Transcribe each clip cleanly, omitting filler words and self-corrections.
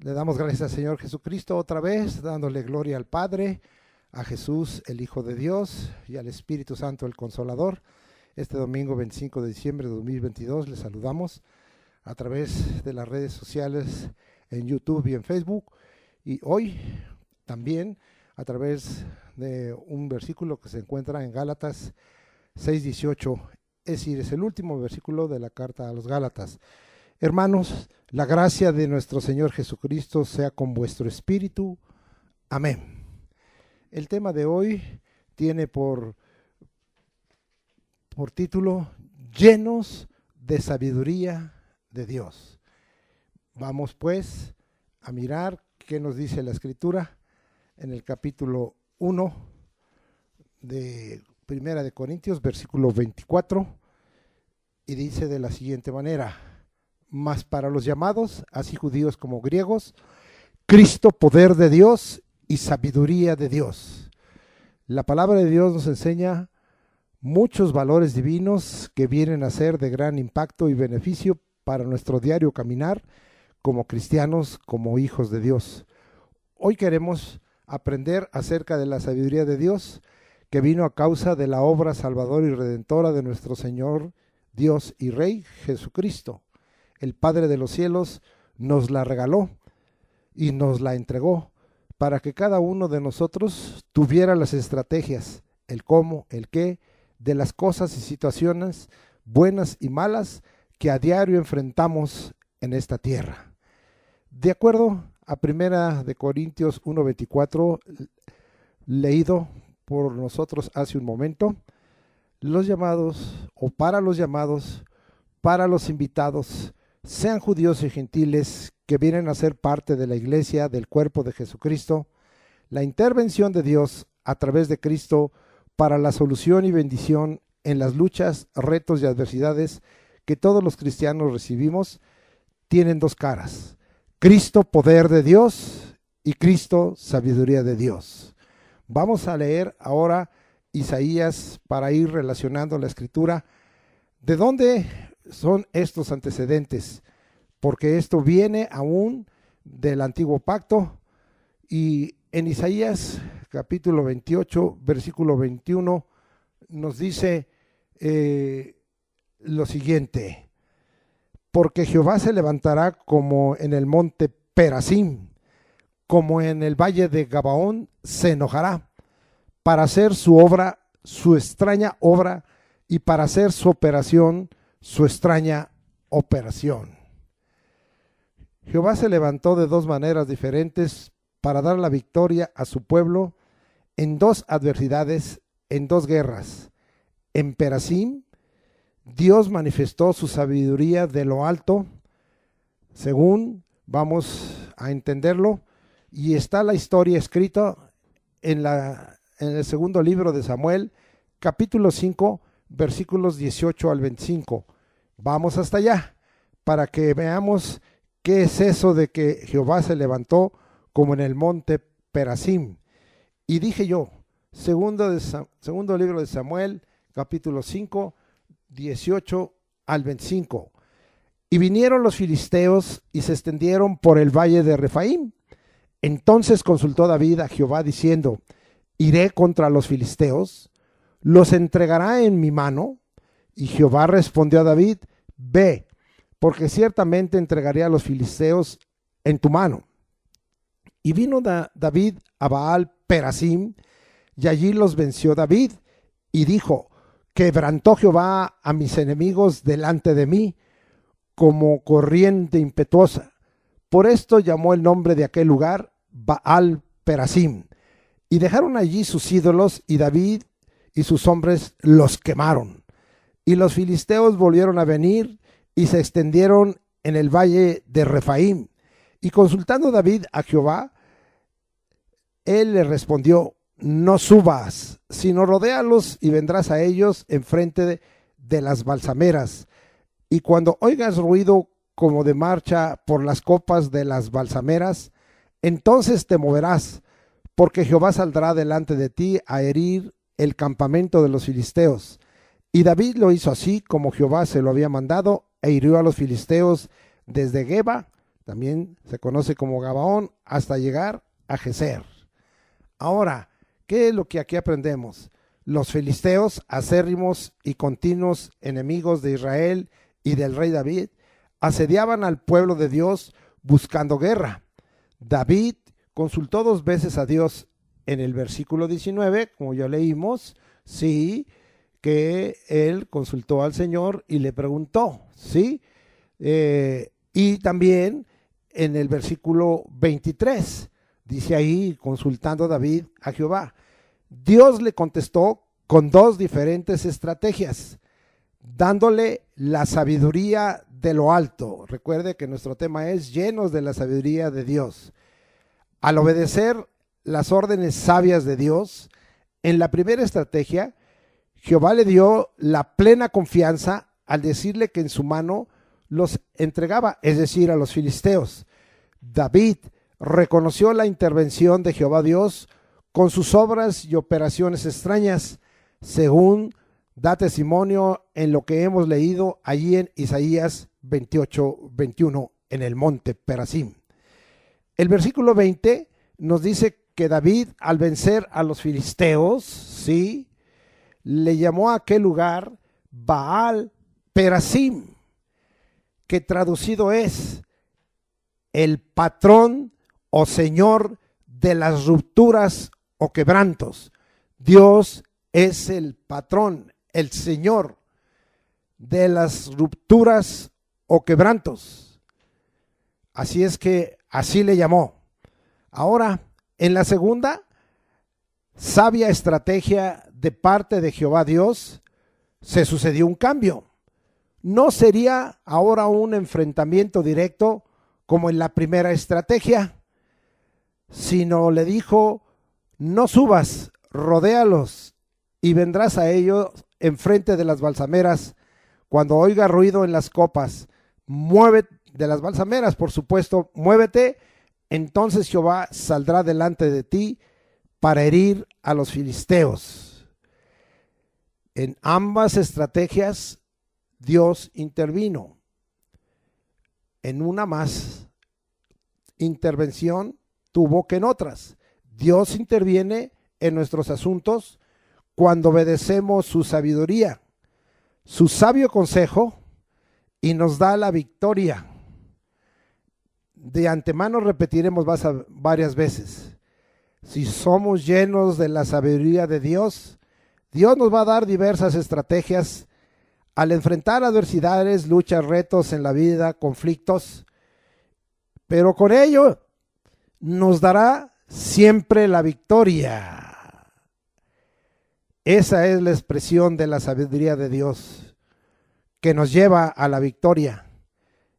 Le damos gracias al Señor Jesucristo otra vez, dándole gloria al Padre, a Jesús, el Hijo de Dios, y al Espíritu Santo, el Consolador. Este domingo 25 de diciembre de 2022 les saludamos a través de las redes sociales en YouTube y en Facebook, y hoy también a través de un versículo que se encuentra en Gálatas 6:18, es decir, es el último versículo de la carta a los Gálatas. Hermanos, la gracia de nuestro Señor Jesucristo sea con vuestro espíritu. Amén. El tema de hoy tiene por título Llenos de sabiduría de Dios. Vamos pues a mirar qué nos dice la Escritura en el capítulo 1 de Primera de Corintios, versículo 24, y dice de la siguiente manera: mas para los llamados, así judíos como griegos, Cristo, poder de Dios y sabiduría de Dios. La palabra de Dios nos enseña muchos valores divinos que vienen a ser de gran impacto y beneficio para nuestro diario caminar como cristianos, como hijos de Dios. Hoy queremos aprender acerca de la sabiduría de Dios que vino a causa de la obra salvadora y redentora de nuestro Señor, Dios y Rey Jesucristo. El Padre de los cielos nos la regaló y nos la entregó para que cada uno de nosotros tuviera las estrategias, el cómo, el qué, de las cosas y situaciones buenas y malas que a diario enfrentamos en esta tierra. De acuerdo a Primera de Corintios 1:24, leído por nosotros hace un momento, los llamados o para los invitados, sean judíos y gentiles que vienen a ser parte de la iglesia del cuerpo de Jesucristo, la intervención de Dios a través de Cristo para la solución y bendición en las luchas, retos y adversidades que todos los cristianos recibimos, tienen dos caras: Cristo, poder de Dios, y Cristo, sabiduría de Dios. Vamos a leer ahora Isaías para ir relacionando la Escritura. ¿De dónde son estos antecedentes? Porque esto viene aún del antiguo pacto, y en Isaías capítulo 28 versículo 21 nos dice lo siguiente: porque Jehová se levantará como en el monte Perasim, como en el valle de Gabaón se enojará, para hacer su obra, su extraña obra, y para hacer su operación, su extraña operación. Jehová se levantó de dos maneras diferentes para dar la victoria a su pueblo en dos adversidades, en dos guerras. En Perasim, Dios manifestó su sabiduría de lo alto, según vamos a entenderlo, y está la historia escrita en el segundo libro de Samuel, capítulo 5, versículos 18 al 25. Vamos hasta allá para que veamos qué es eso de que Jehová se levantó como en el monte Perasim. Y dije yo, segundo libro de Samuel, capítulo 5, 18 al 25. Y vinieron los filisteos y se extendieron por el valle de Refaim. Entonces consultó David a Jehová diciendo: ¿iré contra los filisteos? ¿Los entregará en mi mano? Y Jehová respondió a David: ve, porque ciertamente entregaré a los filisteos en tu mano. Y vino David a Baal Perasim, y allí los venció David, y dijo: quebrantó Jehová a mis enemigos delante de mí, como corriente impetuosa. Por esto llamó el nombre de aquel lugar Baal Perasim. Y dejaron allí sus ídolos, y David y sus hombres los quemaron. Y los filisteos volvieron a venir y se extendieron en el valle de Refaim. Y consultando David a Jehová, él le respondió: no subas, sino rodéalos y vendrás a ellos enfrente de las balsameras. Y cuando oigas ruido como de marcha por las copas de las balsameras, entonces te moverás, porque Jehová saldrá delante de ti a herir el campamento de los filisteos. Y David lo hizo así como Jehová se lo había mandado, e hirió a los filisteos desde Geba, también se conoce como Gabaón, hasta llegar a Geser. Ahora, ¿qué es lo que aquí aprendemos? Los filisteos, acérrimos y continuos enemigos de Israel y del rey David, asediaban al pueblo de Dios buscando guerra. David consultó 2 veces a Dios en el versículo 19, como ya leímos, sí, que él consultó al Señor y le preguntó, ¿sí? Y también en el versículo 23, dice ahí, consultando David a Jehová. Dios le contestó con 2 diferentes estrategias, dándole la sabiduría de lo alto. Recuerde que nuestro tema es llenos de la sabiduría de Dios. Al obedecer las órdenes sabias de Dios, en la primera estrategia, Jehová le dio la plena confianza al decirle que en su mano los entregaba, es decir, a los filisteos. David reconoció la intervención de Jehová Dios con sus obras y operaciones extrañas, según da testimonio en lo que hemos leído allí en Isaías 28:21 en el monte Perasim. El versículo 20 nos dice que David, al vencer a los filisteos, sí, le llamó a aquel lugar Baal Perasim, que traducido es el patrón o señor de las rupturas o quebrantos. Dios es el patrón, el señor de las rupturas o quebrantos. Así es que así le llamó. Ahora, en la segunda sabia estrategia de parte de Jehová Dios, se sucedió un cambio. No sería ahora un enfrentamiento directo como en la primera estrategia, sino le dijo: no subas, rodéalos y vendrás a ellos enfrente de las balsameras. Cuando oiga ruido en las copas, muévete de las balsameras, por supuesto, muévete. Entonces Jehová saldrá delante de ti para herir a los filisteos. En ambas estrategias Dios intervino. En una más intervención tuvo que en otras. Dios interviene en nuestros asuntos cuando obedecemos su sabiduría, su sabio consejo, y nos da la victoria. De antemano repetiremos varias veces: si somos llenos de la sabiduría de Dios, Dios nos va a dar diversas estrategias al enfrentar adversidades, luchas, retos en la vida, conflictos, pero con ello nos dará siempre la victoria. Esa es la expresión de la sabiduría de Dios, que nos lleva a la victoria.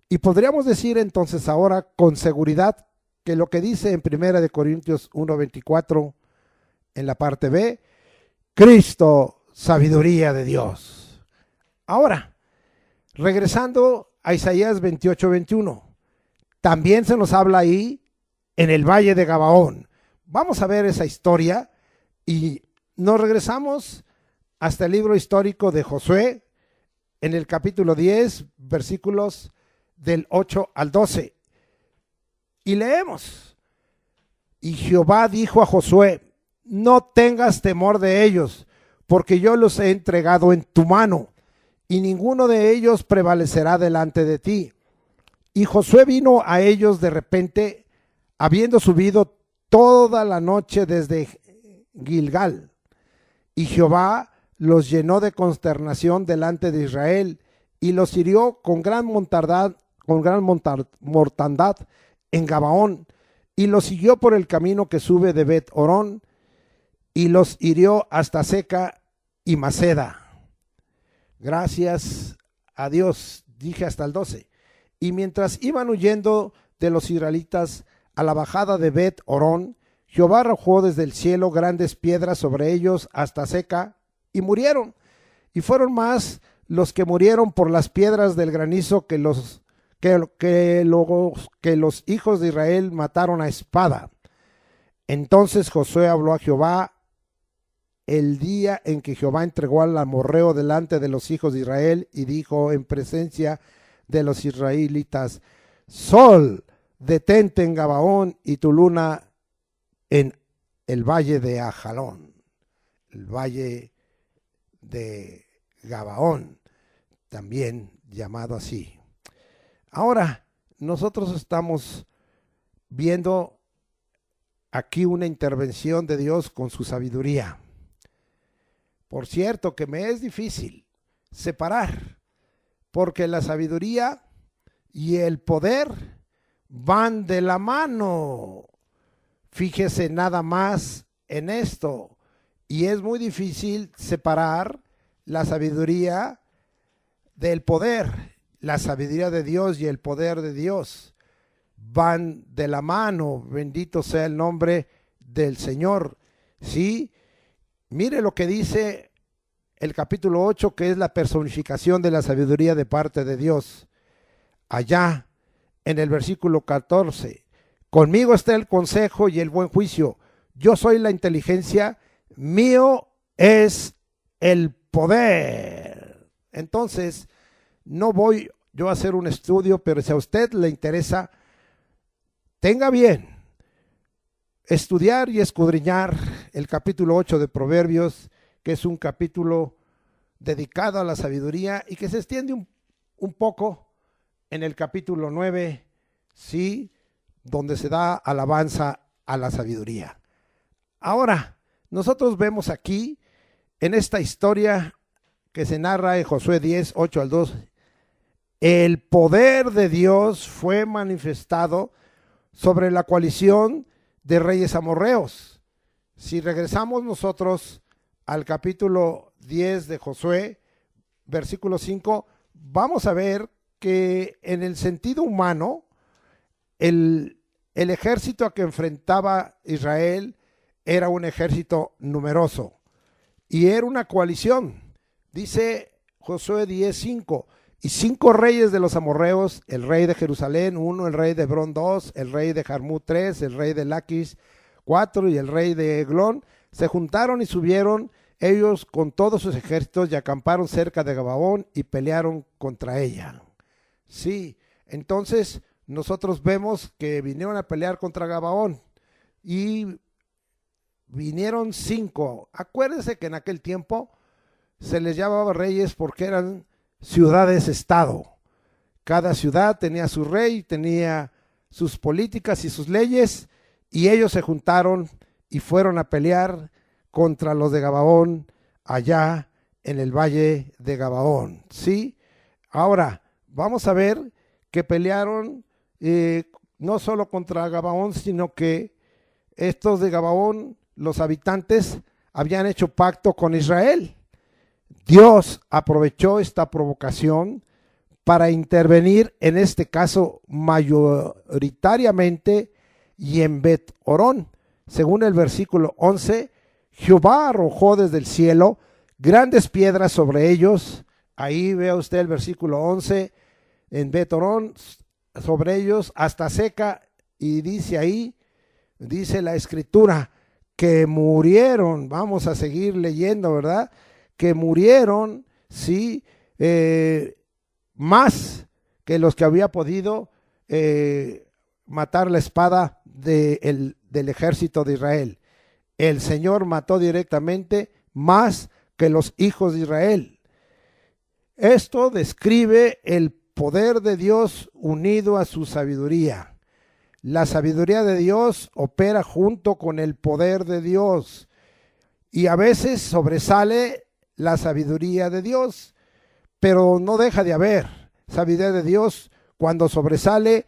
Y podríamos decir entonces ahora con seguridad que lo que dice en 1 Corintios 1:24 en la parte B, Cristo, sabiduría de Dios. Ahora, regresando a Isaías 28:21, también se nos habla ahí en el valle de Gabaón. Vamos a ver esa historia y nos regresamos hasta el libro histórico de Josué en el capítulo 10, versículos del 8 al 12. Y leemos: y Jehová dijo a Josué: no tengas temor de ellos, porque yo los he entregado en tu mano, y ninguno de ellos prevalecerá delante de ti. Y Josué vino a ellos de repente, habiendo subido toda la noche desde Gilgal. Y Jehová los llenó de consternación delante de Israel, y los hirió con gran mortandad en Gabaón, y los siguió por el camino que sube de Bet Orón, y los hirió hasta Seca y Maceda. Gracias a Dios, dije hasta el 12. Y mientras iban huyendo de los israelitas a la bajada de Bet Orón, Jehová arrojó desde el cielo grandes piedras sobre ellos hasta Seca, y murieron. Y fueron más los que murieron por las piedras del granizo que los hijos de Israel mataron a espada. Entonces Josué habló a Jehová el día en que Jehová entregó al amorreo delante de los hijos de Israel, y dijo en presencia de los israelitas: Sol, detente en Gabaón y tu luna en el valle de Ajalón, el valle de Gabaón, también llamado así. Ahora, nosotros estamos viendo aquí una intervención de Dios con su sabiduría. Por cierto, que me es difícil separar, porque la sabiduría y el poder van de la mano. Fíjese nada más en esto. Y es muy difícil separar la sabiduría del poder. La sabiduría de Dios y el poder de Dios van de la mano. Bendito sea el nombre del Señor. ¿Sí? Mire lo que dice el capítulo 8, que es la personificación de la sabiduría de parte de Dios. Allá en el versículo 14. Conmigo está el consejo y el buen juicio. Yo soy la inteligencia, mío es el poder. Entonces, no voy yo a hacer un estudio, pero si a usted le interesa, tenga bien estudiar y escudriñar el capítulo 8 de Proverbios, que es un capítulo dedicado a la sabiduría y que se extiende un poco en el capítulo 9, sí, donde se da alabanza a la sabiduría. Ahora, nosotros vemos aquí, en esta historia que se narra en Josué 10, 8 al 2, el poder de Dios fue manifestado sobre la coalición de reyes amorreos. Si regresamos nosotros al capítulo 10 de Josué, versículo 5, vamos a ver que en el sentido humano, el ejército a que enfrentaba Israel era un ejército numeroso y era una coalición. Dice Josué 10:5, y 5 reyes de los amorreos, el rey de Jerusalén 1, el rey de Hebrón 2, el rey de Jarmut 3, el rey de Laquis 4 y el rey de Eglón, se juntaron y subieron ellos con todos sus ejércitos y acamparon cerca de Gabaón y pelearon contra ella. Sí, entonces nosotros vemos que vinieron a pelear contra Gabaón y vinieron 5. Acuérdense que en aquel tiempo se les llamaba reyes porque eran ciudades-estado. Cada ciudad tenía su rey, tenía sus políticas y sus leyes, y ellos se juntaron y fueron a pelear contra los de Gabaón allá en el valle de Gabaón. ¿Sí? Ahora, vamos a ver que pelearon no solo contra Gabaón, sino que estos de Gabaón, los habitantes, habían hecho pacto con Israel. Dios aprovechó esta provocación para intervenir, en este caso mayoritariamente, y en Bet-Orón. Según el versículo 11, Jehová arrojó desde el cielo grandes piedras sobre ellos. Ahí vea usted el versículo 11, en Bet-Orón, sobre ellos hasta seca, y dice ahí, dice la escritura, que murieron. Vamos a seguir leyendo, ¿verdad? Que murieron, sí, más que los que había podido matar la espada del ejército de Israel. El Señor mató directamente más que los hijos de Israel. Esto describe el poder de Dios unido a su sabiduría. La sabiduría de Dios opera junto con el poder de Dios y a veces sobresale la sabiduría de Dios, pero no deja de haber sabiduría de Dios cuando sobresale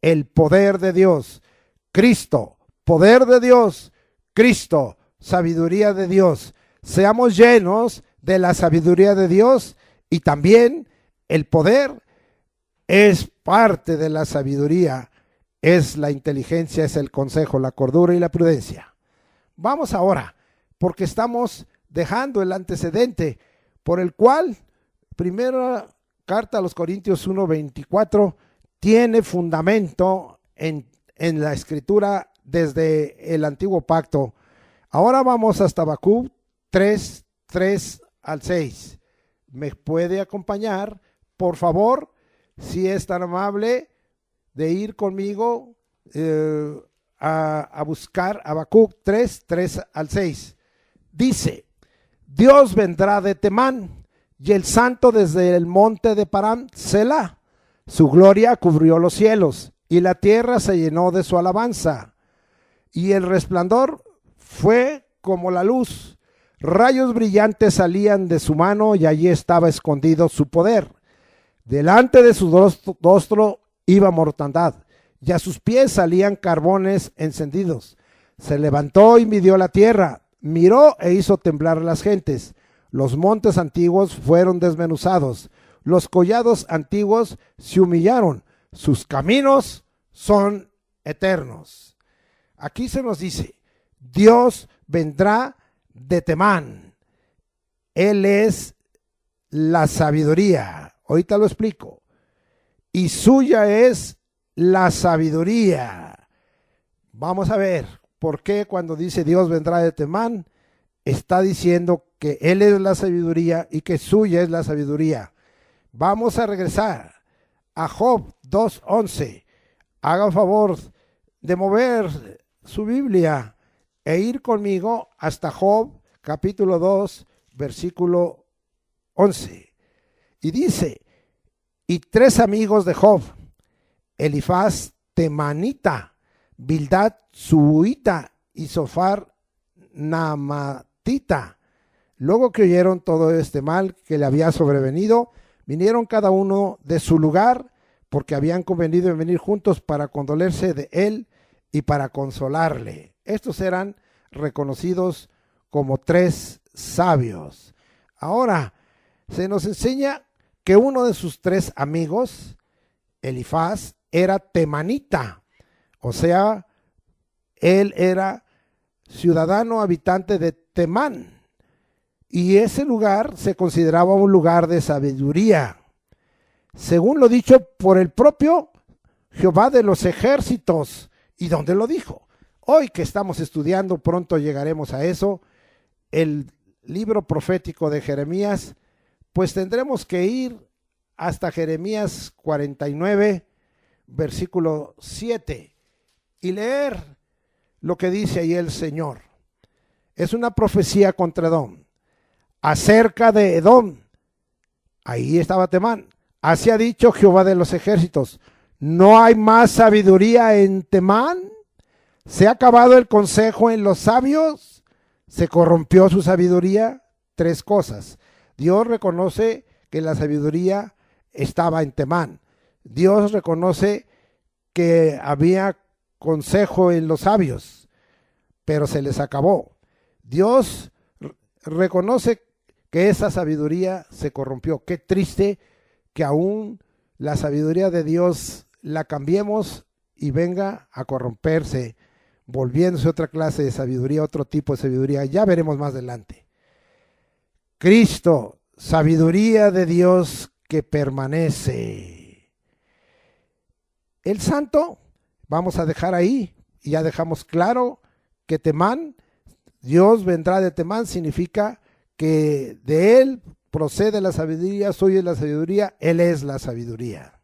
el poder de Dios. Cristo, poder de Dios, Cristo, sabiduría de Dios. Seamos llenos de la sabiduría de Dios y también el poder es parte de la sabiduría, es la inteligencia, es el consejo, la cordura y la prudencia. Vamos ahora, porque estamos dejando el antecedente por el cual primera carta a los Corintios 1:24 tiene fundamento en la escritura desde el antiguo pacto. Ahora vamos hasta Habacuc 3 al 6. ¿Me puede acompañar, por favor, si es tan amable de ir conmigo a buscar Habacuc 3 al 6. Dice: Dios vendrá de Temán, y el santo desde el monte de Parán, Selah. Su gloria cubrió los cielos, y la tierra se llenó de su alabanza. Y el resplandor fue como la luz. Rayos brillantes salían de su mano, y allí estaba escondido su poder. Delante de su rostro iba mortandad, y a sus pies salían carbones encendidos. Se levantó y midió la tierra, miró e hizo temblar las gentes. Los montes antiguos fueron desmenuzados, los collados antiguos se humillaron, sus caminos son eternos. Aquí se nos dice: Dios vendrá de Temán. Él es la sabiduría. Ahorita lo explico. Y suya es la sabiduría. Vamos a ver por qué cuando dice Dios vendrá de Temán, está diciendo que Él es la sabiduría y que suya es la sabiduría. Vamos a regresar a Job 2:11. Haga favor de mover su Biblia e ir conmigo hasta Job capítulo 2, versículo 11. Y dice: y 3 amigos de Job, Elifaz temanita, Bildad suita y Sofar namatita, luego que oyeron todo este mal que le había sobrevenido, vinieron cada uno de su lugar, porque habían convenido en venir juntos para condolerse de él y para consolarle. Estos eran reconocidos como 3 sabios. Ahora se nos enseña que uno de sus 3 amigos, Elifaz, era temanita, o sea, él era ciudadano habitante de Temán, y ese lugar se consideraba un lugar de sabiduría, según lo dicho por el propio Jehová de los ejércitos. ¿Y dónde lo dijo? Hoy que estamos estudiando, pronto llegaremos a eso, el libro profético de Jeremías, pues tendremos que ir hasta Jeremías 49, versículo 7, y leer lo que dice ahí el Señor. Es una profecía contra Edom, acerca de Edom. Ahí estaba Temán. Así ha dicho Jehová de los ejércitos: ¿no hay más sabiduría en Temán? ¿Se ha acabado el consejo en los sabios? ¿Se corrompió su sabiduría? 3 cosas. Dios reconoce que la sabiduría estaba en Temán. Dios reconoce que había consejo en los sabios, pero se les acabó. Dios reconoce que esa sabiduría se corrompió. Qué triste que aún la sabiduría de Dios la cambiemos y venga a corromperse, volviéndose otra clase de sabiduría, otro tipo de sabiduría. Ya veremos más adelante. Cristo, sabiduría de Dios que permanece. El santo, vamos a dejar ahí, y ya dejamos claro que Temán, Dios vendrá de Temán, significa que de él procede la sabiduría, suya es la sabiduría, él es la sabiduría.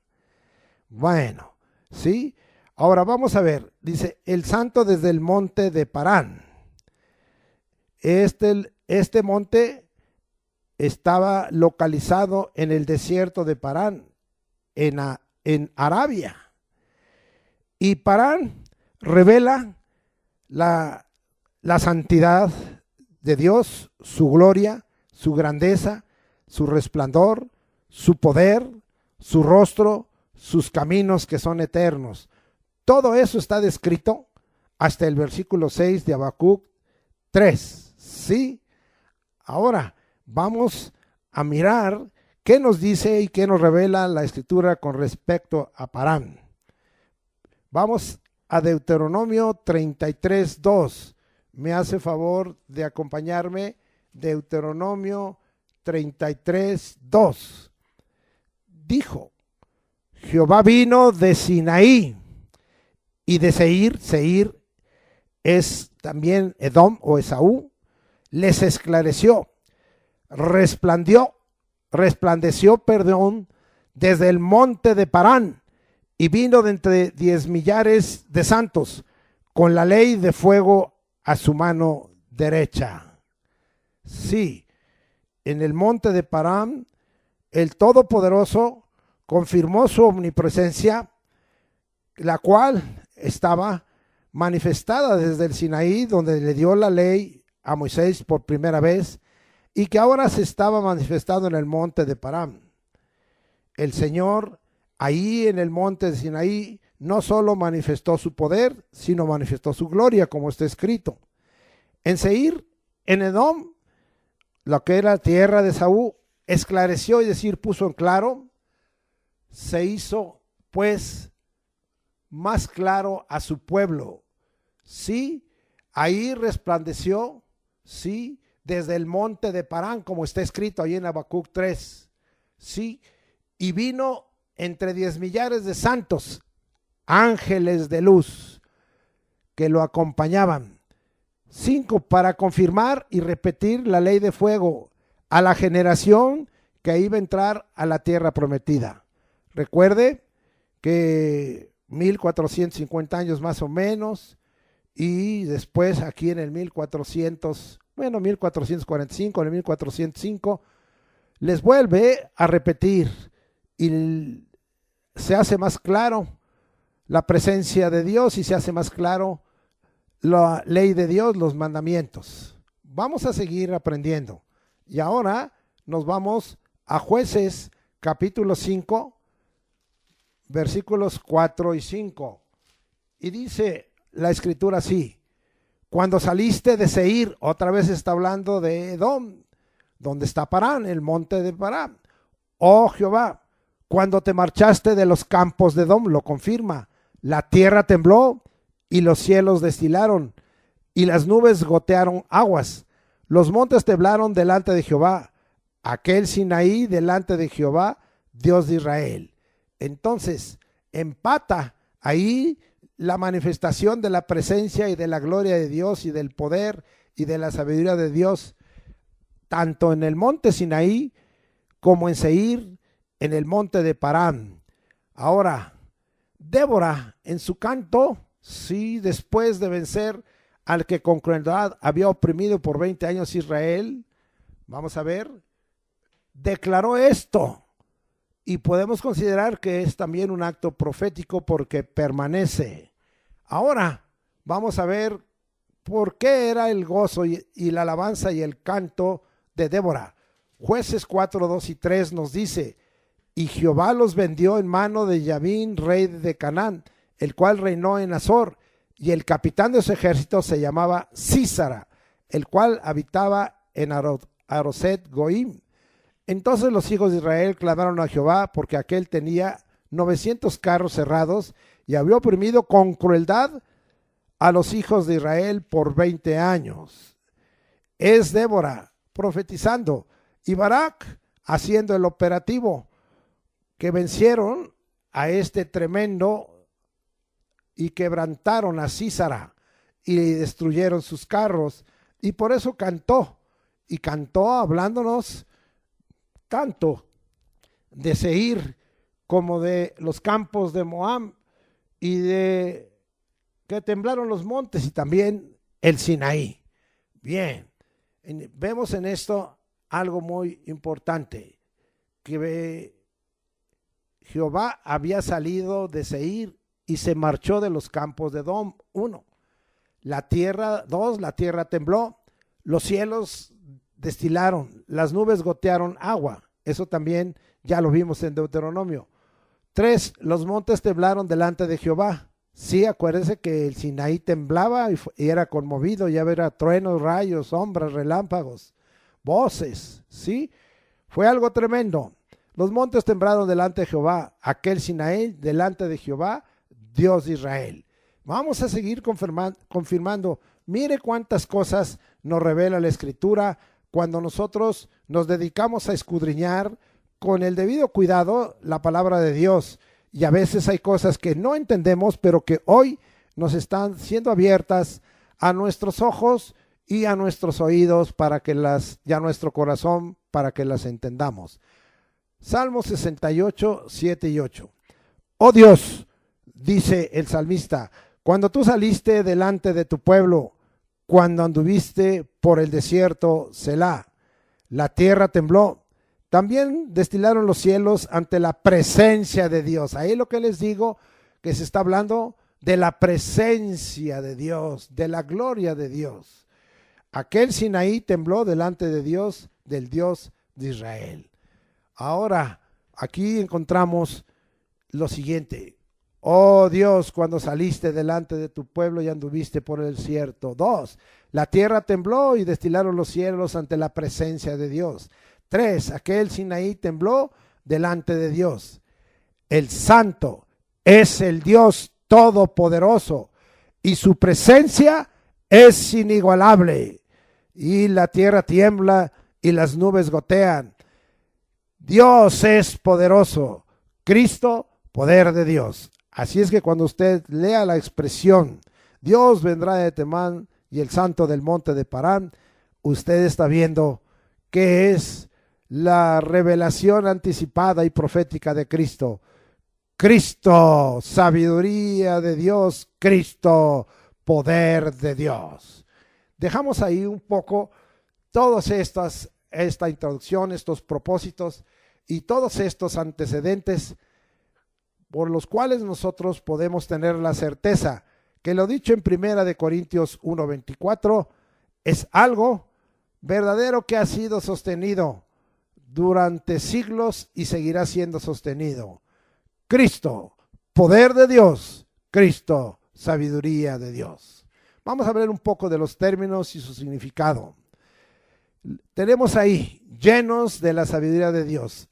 Bueno, ¿sí? Ahora vamos a ver, dice, el santo desde el monte de Parán. Este monte estaba localizado en el desierto de Parán, en Arabia. Y Parán revela la santidad de Dios, su gloria, su grandeza, su resplandor, su poder, su rostro, sus caminos que son eternos. Todo eso está descrito hasta el versículo 6 de Habacuc 3. ¿Sí? Ahora vamos a mirar qué nos dice y qué nos revela la Escritura con respecto a Parán. Vamos a Deuteronomio 33:2. Me hace favor de acompañarme. Deuteronomio 33:2. Dijo: Jehová vino de Sinaí y de Seir. Seir es también Edom o Esaú. Les esclareció, resplandeció, desde el monte de Parán, y vino de entre 10 millares de santos, con la ley de fuego a su mano derecha. Sí, en el monte de Parán, el Todopoderoso confirmó su omnipresencia, la cual estaba manifestada desde el Sinaí, donde le dio la ley a Moisés por primera vez, y que ahora se estaba manifestando en el monte de Parán. El Señor, ahí en el monte de Sinaí, no solo manifestó su poder, sino manifestó su gloria, como está escrito. En Seir, en Edom, lo que era tierra de Saúl, esclareció, es decir, puso en claro, se hizo pues más claro a su pueblo. Sí, ahí resplandeció, sí, desde el monte de Parán, como está escrito ahí en Habacuc 3, sí, y vino entre 10 millares de santos, ángeles de luz, que lo acompañaban. 5, para confirmar y repetir la ley de fuego a la generación que iba a entrar a la tierra prometida. Recuerde que 1450 años más o menos, y después aquí en el 1445, en el 1405, les vuelve a repetir y se hace más claro la presencia de Dios y se hace más claro la ley de Dios, los mandamientos. Vamos a seguir aprendiendo. Y ahora nos vamos a Jueces capítulo 5, versículos 4 y 5. Y dice la escritura así: cuando saliste de Seir, otra vez está hablando de Edom, donde está Parán, el monte de Parán. Oh Jehová, cuando te marchaste de los campos de Edom, lo confirma, la tierra tembló y los cielos destilaron y las nubes gotearon aguas. Los montes temblaron delante de Jehová, aquel Sinaí delante de Jehová, Dios de Israel. Entonces empata ahí la manifestación de la presencia y de la gloria de Dios y del poder y de la sabiduría de Dios, tanto en el monte Sinaí como en Seir, en el monte de Parán. Ahora, Débora en su canto, sí, después de vencer al que con crueldad había oprimido por 20 años Israel, vamos a ver, declaró esto, y podemos considerar que es también un acto profético porque permanece. Ahora vamos a ver por qué era el gozo y la alabanza y el canto de Débora. Jueces 4, 2 y 3 nos dice: y Jehová los vendió en mano de Yabín, rey de Canaán, el cual reinó en Azor, y el capitán de su ejército se llamaba Sísara, el cual habitaba en Aroset Goim. Entonces los hijos de Israel clamaron a Jehová, porque aquél tenía 900 carros cerrados y había oprimido con crueldad a los hijos de Israel por 20 años. Es Débora profetizando y Barak haciendo el operativo, que vencieron a este tremendo y quebrantaron a Sísara y destruyeron sus carros, y por eso cantó, y cantó hablándonos tanto de Seir como de los campos de Moab y de que temblaron los montes y también el Sinaí. Bien, vemos en esto algo muy importante, que Jehová había salido de Seir y se marchó de los campos de Edom. 1. La tierra, 2, la tierra tembló, los cielos destilaron, las nubes gotearon agua. Eso también ya lo vimos en Deuteronomio. 3, los montes temblaron delante de Jehová. Sí, acuérdense que el Sinaí temblaba y era conmovido, ya verá truenos, rayos, sombras, relámpagos, voces, ¿sí? Fue algo tremendo. Los montes temblaron delante de Jehová, aquel Sinaí delante de Jehová, Dios de Israel. Vamos a seguir confirmando. Mire cuántas cosas nos revela la Escritura cuando nosotros nos dedicamos a escudriñar con el debido cuidado la palabra de Dios. Y a veces hay cosas que no entendemos, pero que hoy nos están siendo abiertas a nuestros ojos y a nuestros oídos para que y a nuestro corazón para que las entendamos. Salmo 68, 7 y 8. Oh Dios, dice el salmista, cuando tú saliste delante de tu pueblo, cuando anduviste por el desierto, Selah, la tierra tembló. También destilaron los cielos ante la presencia de Dios. Ahí lo que les digo, que se está hablando de la presencia de Dios, de la gloria de Dios. Aquel Sinaí tembló delante de Dios, del Dios de Israel. Ahora, aquí encontramos lo siguiente. Oh Dios, cuando saliste delante de tu pueblo y anduviste por el desierto. 2. La tierra tembló y destilaron los cielos ante la presencia de Dios. 3. Aquel Sinaí tembló delante de Dios. El Santo es el Dios Todopoderoso y su presencia es inigualable. Y la tierra tiembla y las nubes gotean. Dios es poderoso. Cristo, poder de Dios. Así es que cuando usted lea la expresión Dios vendrá de Temán y el santo del monte de Parán, usted está viendo que es la revelación anticipada y profética de Cristo. Cristo, sabiduría de Dios, Cristo, poder de Dios. Dejamos ahí un poco todas esta introducción, estos propósitos y todos estos antecedentes por los cuales nosotros podemos tener la certeza que lo dicho en 1 Corintios 1:24 es algo verdadero que ha sido sostenido durante siglos y seguirá siendo sostenido. Cristo, poder de Dios, Cristo, sabiduría de Dios. Vamos a ver un poco de los términos y su significado. Tenemos ahí, llenos de la sabiduría de Dios.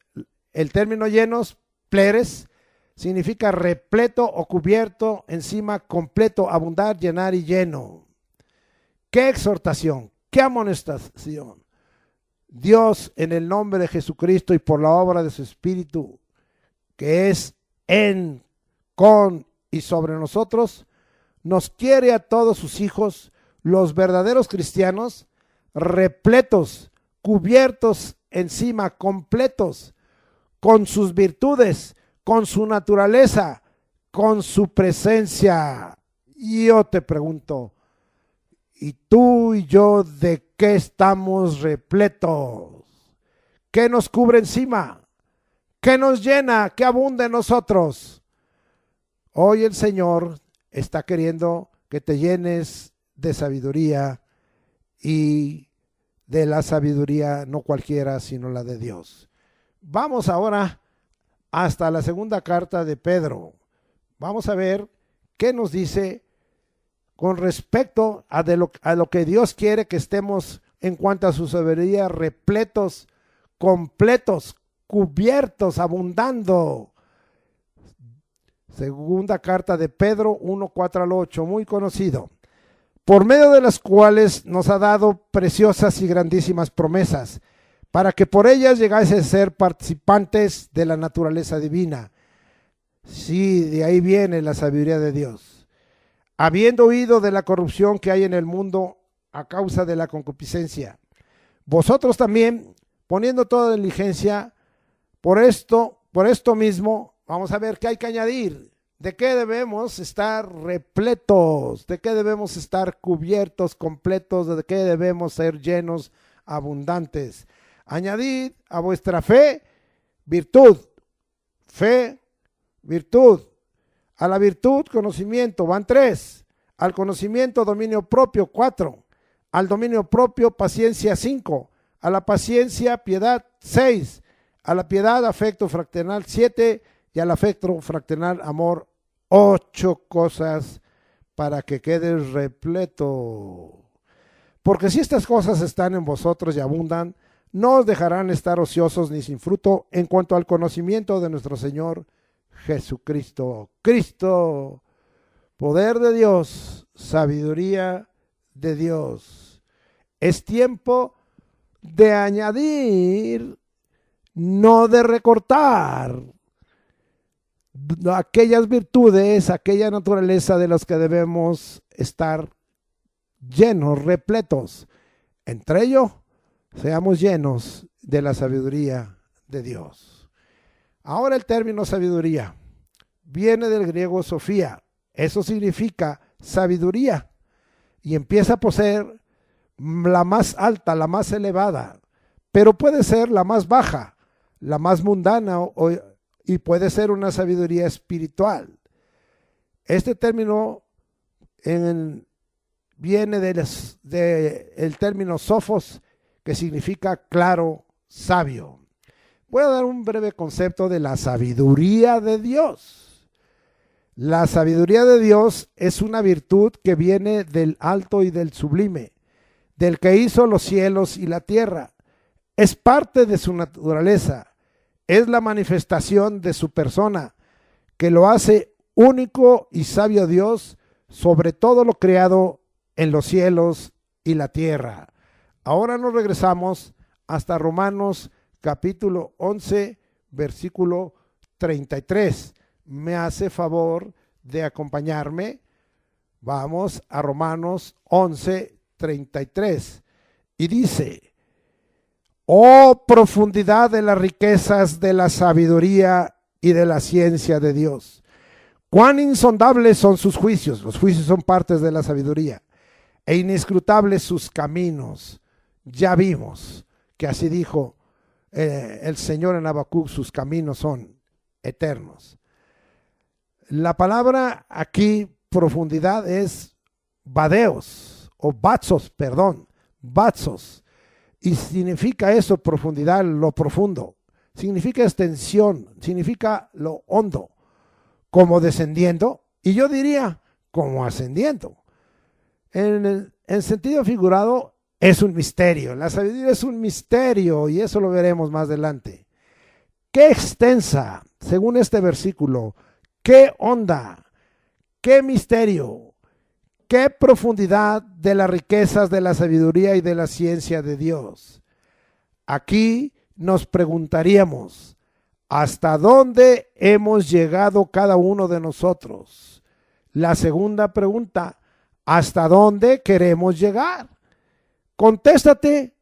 El término llenos, pleres, significa repleto o cubierto, encima, completo, abundar, llenar y lleno. ¿Qué exhortación? ¿Qué amonestación? Dios, en el nombre de Jesucristo y por la obra de su Espíritu, que es en, con y sobre nosotros, nos quiere a todos sus hijos, los verdaderos cristianos, repletos, cubiertos encima, completos, con sus virtudes, con su naturaleza, con su presencia. Y yo te pregunto, ¿y tú y yo de qué estamos repletos? ¿Qué nos cubre encima? ¿Qué nos llena? ¿Qué abunda en nosotros? Hoy el Señor está queriendo que te llenes de sabiduría y de la sabiduría no cualquiera, sino la de Dios. Vamos ahora hasta la segunda carta de Pedro. Vamos a ver qué nos dice con respecto a lo que Dios quiere que estemos en cuanto a su sabiduría, repletos, completos, cubiertos, abundando. Segunda carta de Pedro 1:4-8, muy conocido. Por medio de las cuales nos ha dado preciosas y grandísimas promesas, para que por ellas llegase a ser participantes de la naturaleza divina. Sí, de ahí viene la sabiduría de Dios. Habiendo oído de la corrupción que hay en el mundo a causa de la concupiscencia, vosotros también, poniendo toda diligencia, por esto mismo, vamos a ver qué hay que añadir. ¿De qué debemos estar repletos? ¿De qué debemos estar cubiertos, completos? ¿De qué debemos ser llenos, abundantes? Añadid a vuestra fe virtud, a la virtud conocimiento, van 3, al conocimiento dominio propio 4, al dominio propio paciencia 5, a la paciencia piedad 6, a la piedad afecto fraternal 7 y al afecto fraternal amor 8 cosas para que quedes repleto. Porque si estas cosas están en vosotros y abundan, no os dejarán estar ociosos ni sin fruto en cuanto al conocimiento de nuestro Señor Jesucristo. Cristo, poder de Dios, sabiduría de Dios. Es tiempo de añadir, no de recortar aquellas virtudes, aquella naturaleza de las que debemos estar llenos, repletos. Entre ello, seamos llenos de la sabiduría de Dios. Ahora el término sabiduría. viene del griego Sofía. Eso significa sabiduría y empieza por ser la más alta, la más elevada, pero puede ser la más baja, la más mundana y puede ser una sabiduría espiritual. Este término viene del término sofos, que significa claro, sabio. Voy a dar un breve concepto de la sabiduría de Dios. La sabiduría de Dios es una virtud que viene del alto y del sublime, del que hizo los cielos y la tierra. Es parte de su naturaleza, es la manifestación de su persona, que lo hace único y sabio Dios sobre todo lo creado en los cielos y la tierra. Ahora nos regresamos hasta Romanos capítulo 11, versículo 33. Me hace favor de acompañarme. Vamos a Romanos 11, 33. Y dice: oh profundidad de las riquezas de la sabiduría y de la ciencia de Dios. Cuán insondables son sus juicios. Los juicios son partes de la sabiduría. E inescrutables sus caminos. Ya vimos que así dijo el Señor en Habacuc: sus caminos son eternos. La palabra aquí, profundidad, es badeos o batsos, batsos. Y significa eso, profundidad, lo profundo. Significa extensión, significa lo hondo, como descendiendo, y yo diría como ascendiendo. En sentido figurado, es un misterio. La sabiduría es un misterio y eso lo veremos más adelante. Qué extensa, según este versículo, qué honda, qué misterio, qué profundidad de las riquezas de la sabiduría y de la ciencia de Dios. Aquí nos preguntaríamos, ¿hasta dónde hemos llegado cada uno de nosotros? La segunda pregunta, ¿hasta dónde queremos llegar? Contéstate,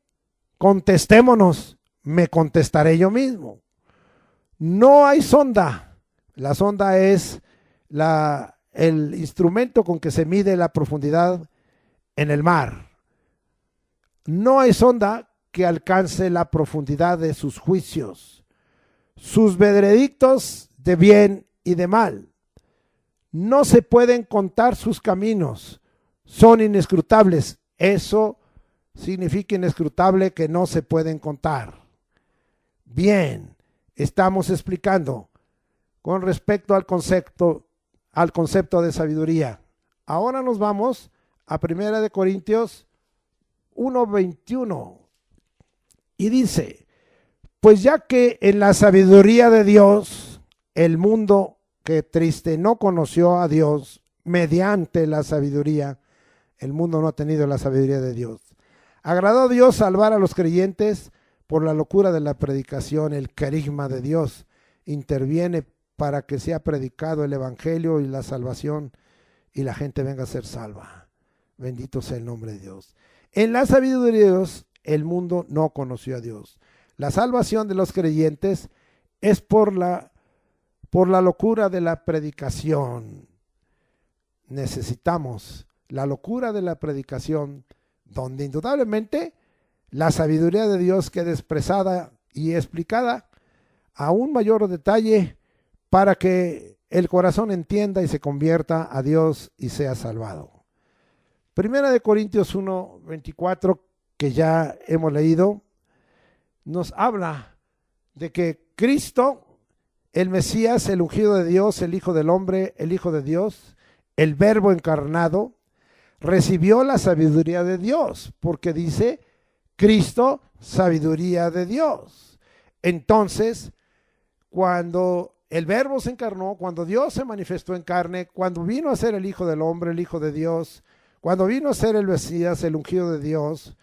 contestémonos, me contestaré yo mismo. No hay sonda. La sonda es el instrumento con que se mide la profundidad en el mar. No hay sonda que alcance la profundidad de sus juicios, sus veredictos de bien y de mal. No se pueden contar sus caminos, son inescrutables. Eso significa inescrutable, que no se pueden contar. Bien, estamos explicando con respecto al concepto de sabiduría. Ahora nos vamos a 1 Corintios 1:21 y dice: pues ya que en la sabiduría de Dios, el mundo que triste no conoció a Dios mediante la sabiduría, el mundo no ha tenido la sabiduría de Dios. Agradó a Dios salvar a los creyentes por la locura de la predicación. El carisma de Dios interviene para que sea predicado el evangelio y la salvación y la gente venga a ser salva. Bendito sea el nombre de Dios. En la sabiduría de Dios, el mundo no conoció a Dios. La salvación de los creyentes es por la locura de la predicación. Necesitamos la locura de la predicación, donde indudablemente la sabiduría de Dios queda expresada y explicada a un mayor detalle para que el corazón entienda y se convierta a Dios y sea salvado. 1 Corintios 1:24, que ya hemos leído, nos habla de que Cristo, el Mesías, el ungido de Dios, el Hijo del Hombre, el Hijo de Dios, el Verbo encarnado, recibió la sabiduría de Dios, porque dice Cristo, sabiduría de Dios. Entonces, cuando el Verbo se encarnó, cuando Dios se manifestó en carne, cuando vino a ser el Hijo del Hombre, el Hijo de Dios, cuando vino a ser el Mesías, el ungido de Dios,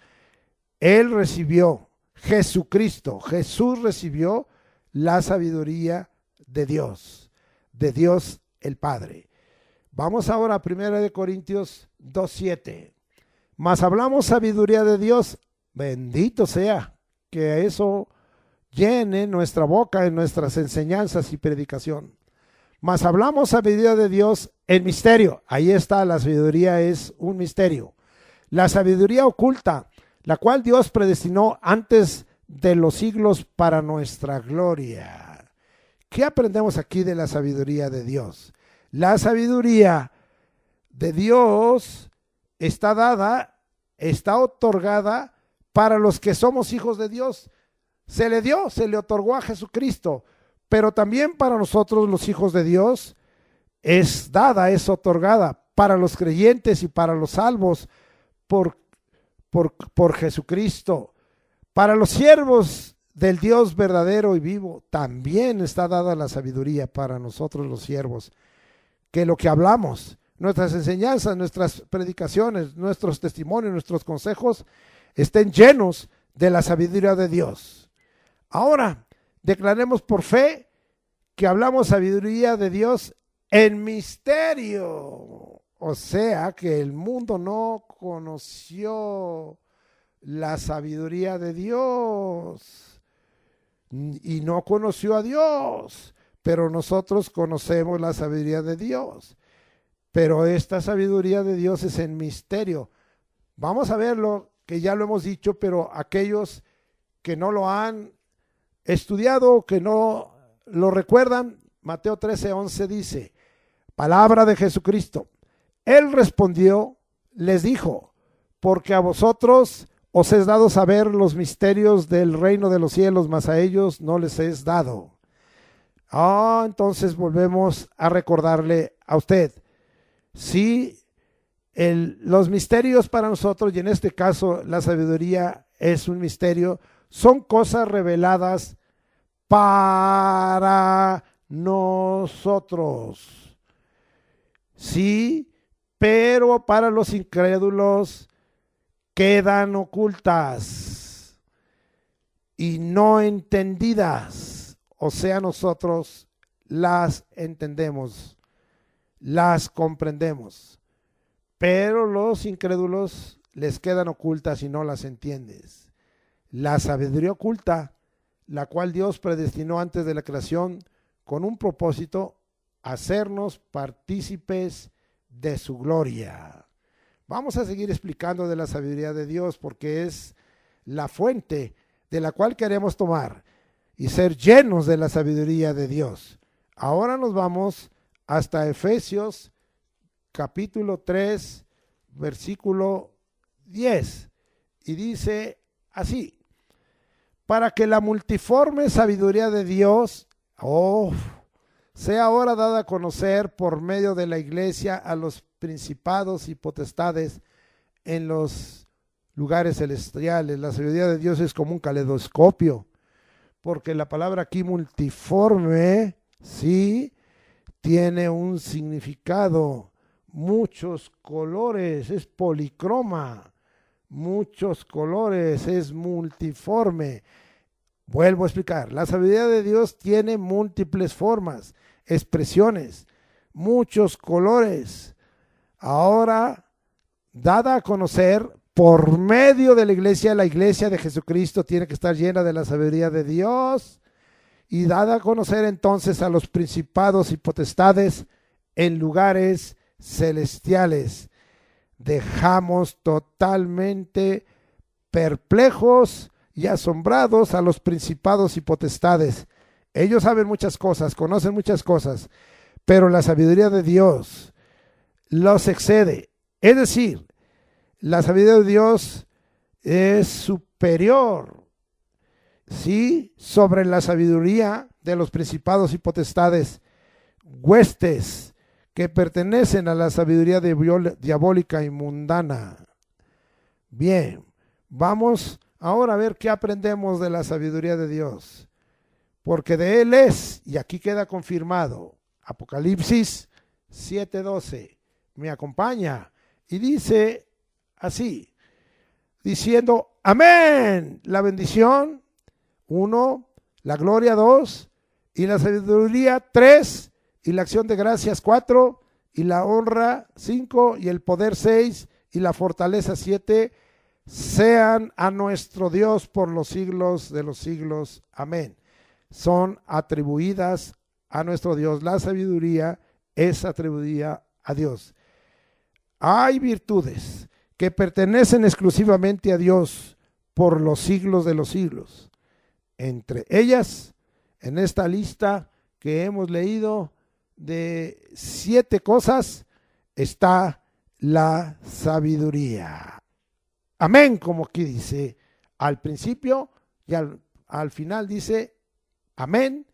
Él recibió, Jesucristo, Jesús recibió la sabiduría de Dios el Padre. Vamos ahora a 1 Corintios 2:7. Mas hablamos sabiduría de Dios, bendito sea, que eso llene nuestra boca en nuestras enseñanzas y predicación. Mas hablamos sabiduría de Dios en misterio. Ahí está, la sabiduría es un misterio. La sabiduría oculta, la cual Dios predestinó antes de los siglos para nuestra gloria. ¿Qué aprendemos aquí de la sabiduría de Dios? La sabiduría de Dios está dada, está otorgada para los que somos hijos de Dios. Se le dio, se le otorgó a Jesucristo, pero también para nosotros los hijos de Dios es dada, es otorgada para los creyentes y para los salvos por Jesucristo. Para los siervos del Dios verdadero y vivo también está dada la sabiduría para nosotros los siervos, que lo que hablamos, nuestras enseñanzas, nuestras predicaciones, nuestros testimonios, nuestros consejos estén llenos de la sabiduría de Dios. Ahora, declaremos por fe que hablamos sabiduría de Dios en misterio. O sea, que el mundo no conoció la sabiduría de Dios y no conoció a Dios, pero nosotros conocemos la sabiduría de Dios. Pero esta sabiduría de Dios es en misterio. Vamos a verlo, que ya lo hemos dicho, pero aquellos que no lo han estudiado, que no lo recuerdan, Mateo 13:11 dice, palabra de Jesucristo. Él respondió, les dijo, porque a vosotros os es dado saber los misterios del reino de los cielos, mas a ellos no les es dado. Entonces volvemos a recordarle a usted, sí, los misterios para nosotros, y en este caso la sabiduría es un misterio, son cosas reveladas para nosotros. Sí, pero para los incrédulos quedan ocultas y no entendidas. O sea, nosotros las entendemos, las comprendemos, pero los incrédulos les quedan ocultas y no las entiendes. La sabiduría oculta, la cual Dios predestinó antes de la creación con un propósito, hacernos partícipes de su gloria. Vamos a seguir explicando de la sabiduría de Dios porque es la fuente de la cual queremos tomar y ser llenos de la sabiduría de Dios. Ahora nos vamos hasta Efesios capítulo 3, versículo 10 y dice así, para que la multiforme sabiduría de Dios sea ahora dada a conocer por medio de la iglesia a los principados y potestades en los lugares celestiales. La sabiduría de Dios es como un caleidoscopio, porque la palabra aquí multiforme, sí, tiene un significado, muchos colores, es policroma, muchos colores, es multiforme. Vuelvo a explicar, la sabiduría de Dios tiene múltiples formas, expresiones, muchos colores. Ahora, dada a conocer por medio de la iglesia de Jesucristo tiene que estar llena de la sabiduría de Dios y dada a conocer entonces a los principados y potestades en lugares celestiales. Dejamos totalmente perplejos y asombrados a los principados y potestades. Ellos saben muchas cosas, conocen muchas cosas, pero la sabiduría de Dios los excede. Es decir, la sabiduría de Dios es superior, ¿sí?, sobre la sabiduría de los principados y potestades, huestes que pertenecen a la sabiduría diabólica y mundana. Bien, vamos ahora a ver qué aprendemos de la sabiduría de Dios, porque de Él es, y aquí queda confirmado, Apocalipsis 7:12, me acompaña, y dice así, diciendo, amén, la bendición, 1, la gloria, 2, y la sabiduría, 3, y la acción de gracias, 4, y la honra, 5, y el poder, 6, y la fortaleza, 7, sean a nuestro Dios por los siglos de los siglos. Amén. Son atribuidas a nuestro Dios. La sabiduría es atribuida a Dios. Hay virtudes que pertenecen exclusivamente a Dios por los siglos de los siglos. Entre ellas, en esta lista que hemos leído de 7 cosas, está la sabiduría. Amén, como aquí dice al principio y al final dice amén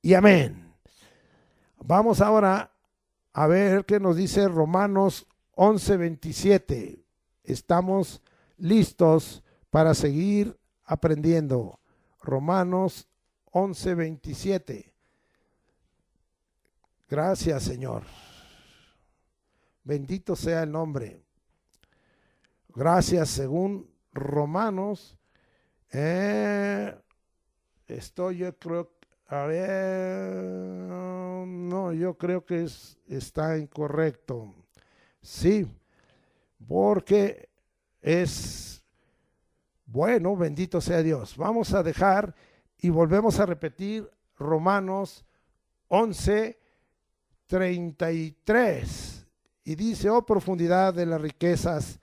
y amén. Vamos ahora a ver qué nos dice Romanos 11:27. Estamos listos para seguir aprendiendo. Romanos 11:27. Gracias, Señor. Bendito sea el nombre. Gracias, según Romanos. Yo creo, a ver, no, yo creo que está incorrecto. Sí, porque es bueno, bendito sea Dios. Vamos a dejar y volvemos a repetir Romanos 11:33. Y dice, oh profundidad de las riquezas,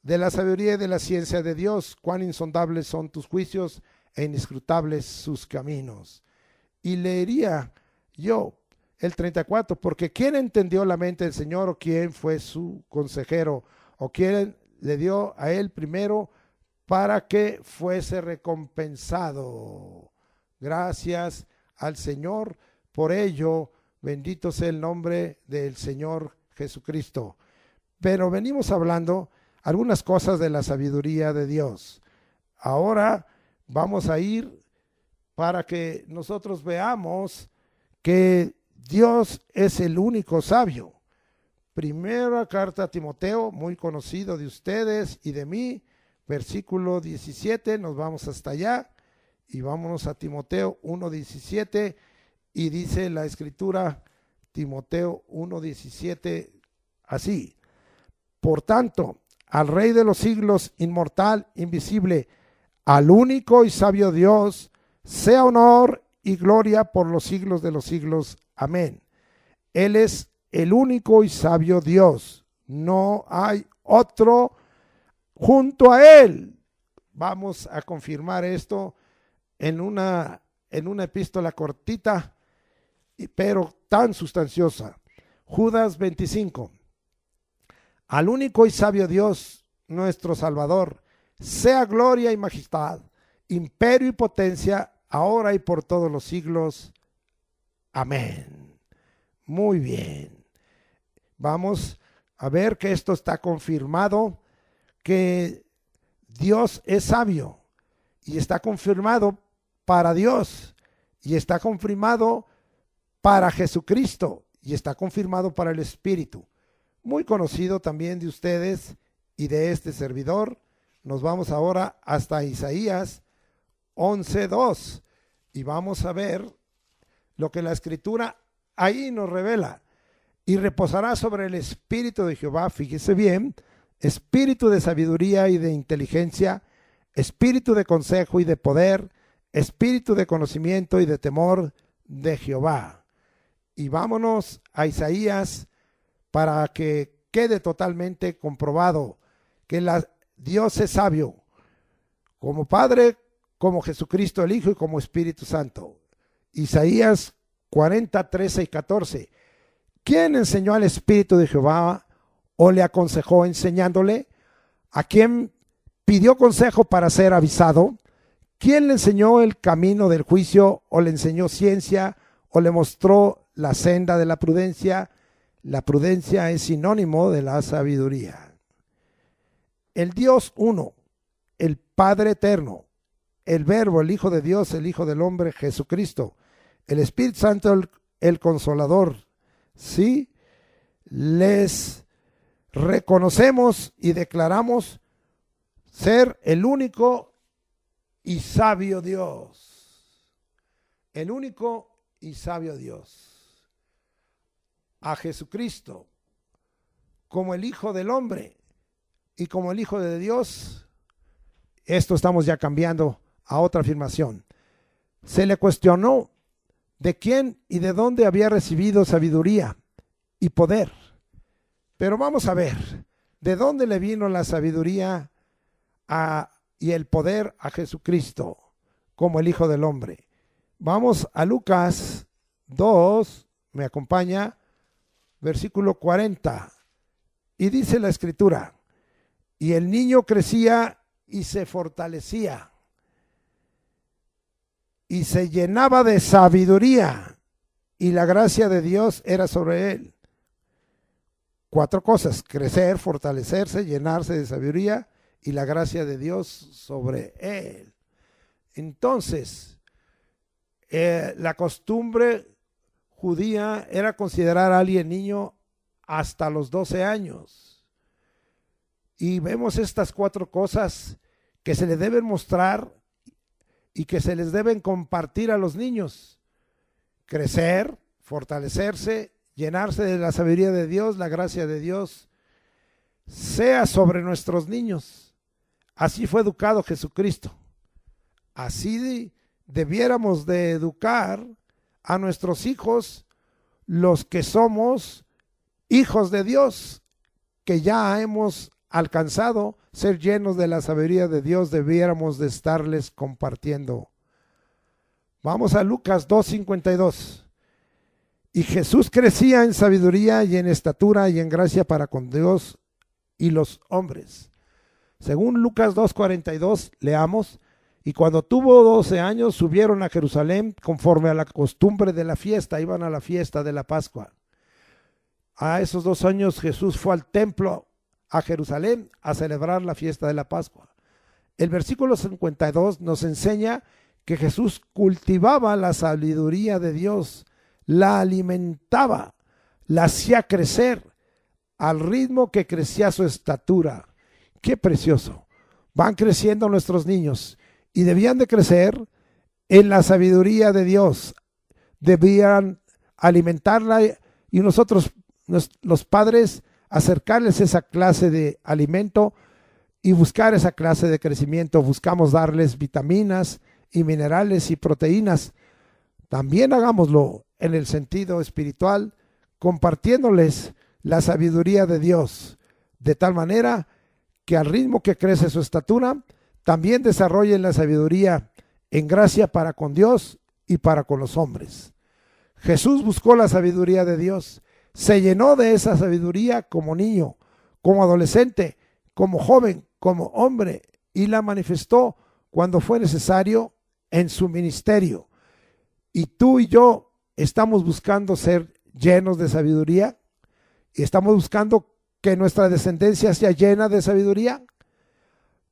de la sabiduría y de la ciencia de Dios, cuán insondables son tus juicios e inescrutables sus caminos. Y leería yo el 34, porque ¿quién entendió la mente del Señor o quién fue su consejero o quién le dio a él primero para que fuese recompensado? Gracias al Señor por ello, bendito sea el nombre del Señor Jesucristo. Pero venimos hablando algunas cosas de la sabiduría de Dios. Ahora vamos a ir para que nosotros veamos que Dios es el único sabio. Primera carta a Timoteo, muy conocido de ustedes y de mí, versículo 17, nos vamos hasta allá y vámonos a Timoteo 1:17 y dice la escritura, Timoteo 1:17, así: por tanto, al Rey de los siglos, inmortal, invisible, al único y sabio Dios, sea honor y gloria por los siglos de los siglos. Amén. Él es el único y sabio Dios. No hay otro junto a Él. Vamos a confirmar esto en una epístola cortita, pero tan sustanciosa. Judas 25. Al único y sabio Dios, nuestro Salvador, sea gloria y majestad, imperio y potencia, ahora y por todos los siglos. Amén. Muy bien. Vamos a ver que esto está confirmado, que Dios es sabio y está confirmado para Dios y está confirmado para Jesucristo y está confirmado para el Espíritu. Muy conocido también de ustedes y de este servidor. Nos vamos ahora hasta Isaías 11:2 y vamos a ver lo que la escritura ahí nos revela. Y reposará sobre el espíritu de Jehová, fíjese bien, espíritu de sabiduría y de inteligencia, espíritu de consejo y de poder, espíritu de conocimiento y de temor de Jehová. Y vámonos a Isaías para que quede totalmente comprobado que Dios es sabio, como Padre, como Jesucristo el Hijo y como Espíritu Santo. Isaías 40:13-14. ¿Quién enseñó al Espíritu de Jehová o le aconsejó enseñándole? ¿A quién pidió consejo para ser avisado? ¿Quién le enseñó el camino del juicio o le enseñó ciencia o le mostró la senda de la prudencia? La prudencia es sinónimo de la sabiduría. El Dios uno, el Padre eterno, el Verbo, el Hijo de Dios, el Hijo del Hombre, Jesucristo, el Espíritu Santo, el Consolador. Sí, les reconocemos y declaramos ser el único y sabio Dios. El único y sabio Dios. A Jesucristo como el Hijo del Hombre y como el Hijo de Dios. Esto estamos ya cambiando a otra afirmación. Se le cuestionó de quién y de dónde había recibido sabiduría y poder. Pero vamos a ver, ¿de dónde le vino la sabiduría y el poder a Jesucristo como el Hijo del Hombre? Vamos a Lucas 2, me acompaña, versículo 40. Y dice la Escritura: y el niño crecía y se fortalecía y se llenaba de sabiduría, y la gracia de Dios era sobre él. 4 cosas: crecer, fortalecerse, llenarse de sabiduría y la gracia de Dios sobre él. Entonces, la costumbre judía era considerar a alguien niño hasta los 12 años. Y vemos estas 4 cosas que se le deben mostrar y que se les deben compartir a los niños: crecer, fortalecerse, llenarse de la sabiduría de Dios, la gracia de Dios sea sobre nuestros niños. Así fue educado Jesucristo. Así debiéramos de educar a nuestros hijos, los que somos hijos de Dios, que ya hemos alcanzado ser llenos de la sabiduría de Dios, debiéramos de estarles compartiendo. Vamos a Lucas 2:52. Y Jesús crecía en sabiduría y en estatura y en gracia para con Dios y los hombres. Según Lucas 2:42, leamos: y cuando tuvo 12 años subieron a Jerusalén conforme a la costumbre de la fiesta. Iban a la fiesta de la Pascua. A esos 2 años Jesús fue al templo a Jerusalén a celebrar la fiesta de la Pascua. El versículo 52 nos enseña que Jesús cultivaba la sabiduría de Dios, la alimentaba, la hacía crecer al ritmo que crecía su estatura. ¡Qué precioso! Van creciendo nuestros niños y debían de crecer en la sabiduría de Dios. Debían alimentarla y nosotros, los padres, acercarles esa clase de alimento y buscar esa clase de crecimiento. Buscamos darles vitaminas y minerales y proteínas. También hagámoslo en el sentido espiritual, compartiéndoles la sabiduría de Dios, de tal manera que al ritmo que crece su estatura, también desarrollen la sabiduría en gracia para con Dios y para con los hombres. Jesús buscó la sabiduría de Dios, se llenó de esa sabiduría como niño, como adolescente, como joven, como hombre, y la manifestó cuando fue necesario en su ministerio. Y tú y yo estamos buscando ser llenos de sabiduría, y estamos buscando que nuestra descendencia sea llena de sabiduría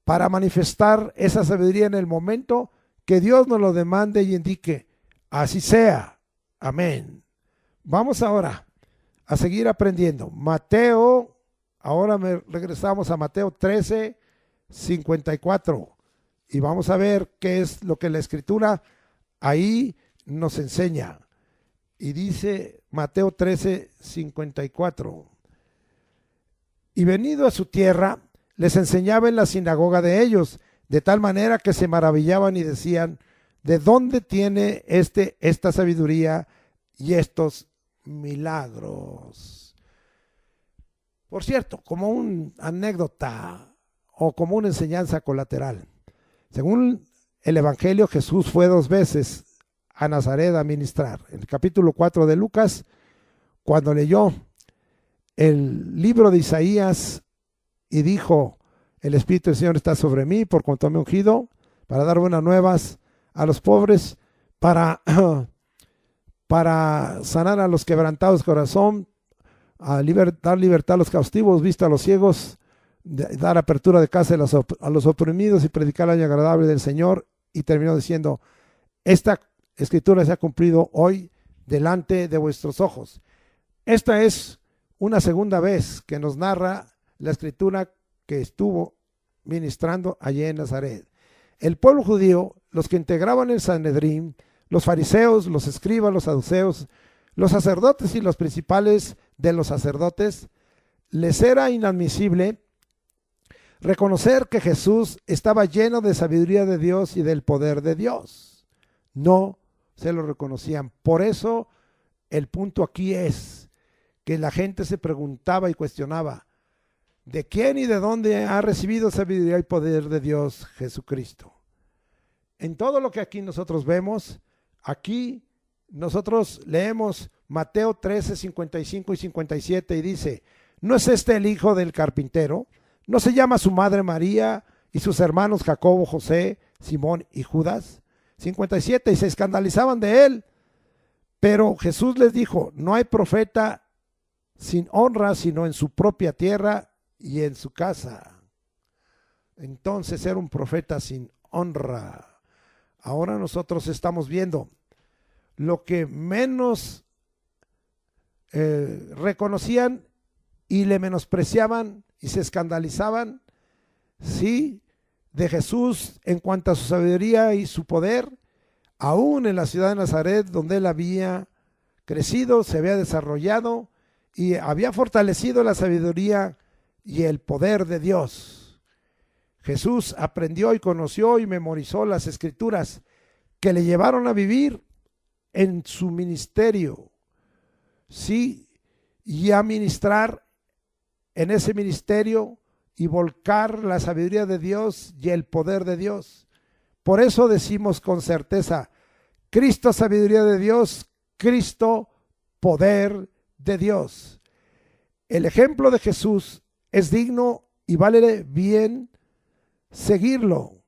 para manifestar esa sabiduría en el momento que Dios nos lo demande y indique. Así sea. Amén. Vamos ahora a seguir aprendiendo. Mateo, ahora regresamos a Mateo 13:54 y vamos a ver qué es lo que la Escritura ahí nos enseña. Y dice Mateo 13:54: y venido a su tierra, les enseñaba en la sinagoga de ellos, de tal manera que se maravillaban y decían: ¿de dónde tiene esta sabiduría y estos milagros? Por cierto, como una anécdota o como una enseñanza colateral, según el Evangelio, Jesús fue 2 veces a Nazaret a ministrar. En el capítulo 4 de Lucas, cuando leyó el libro de Isaías y dijo: el Espíritu del Señor está sobre mí, por cuanto me ha ungido para dar buenas nuevas a los pobres, para sanar a los quebrantados de corazón, dar libertad a los cautivos, vista a los ciegos, dar apertura de casa a los oprimidos y predicar el año agradable del Señor. Y terminó diciendo: esta escritura se ha cumplido hoy delante de vuestros ojos. Esta es una segunda vez que nos narra la escritura que estuvo ministrando allí en Nazaret. El pueblo judío, los que integraban el Sanedrín, los fariseos, los escribas, los saduceos, los sacerdotes y los principales de los sacerdotes, les era inadmisible reconocer que Jesús estaba lleno de sabiduría de Dios y del poder de Dios. No se lo reconocían. Por eso el punto aquí es que la gente se preguntaba y cuestionaba, ¿de quién y de dónde ha recibido sabiduría y poder de Dios Jesucristo? En todo lo que aquí nosotros vemos, aquí nosotros leemos Mateo 13, 55 y 57 y dice, ¿no es este el hijo del carpintero? ¿No se llama su madre María y sus hermanos Jacobo, José, Simón y Judas? 57, y se escandalizaban de él. Pero Jesús les dijo, no hay profeta sin honra, sino en su propia tierra y en su casa. Entonces era un profeta sin honra. Ahora nosotros estamos viendo lo que menos reconocían y le menospreciaban y se escandalizaban, sí, de Jesús en cuanto a su sabiduría y su poder, aún en la ciudad de Nazaret, donde él había crecido, se había desarrollado y había fortalecido la sabiduría y el poder de Dios. Jesús aprendió y conoció y memorizó las escrituras que le llevaron a vivir en su ministerio, sí, y a ministrar en ese ministerio y volcar la sabiduría de Dios y el poder de Dios. Por eso decimos con certeza, Cristo sabiduría de Dios, Cristo poder de Dios. El ejemplo de Jesús es digno y vale bien seguirlo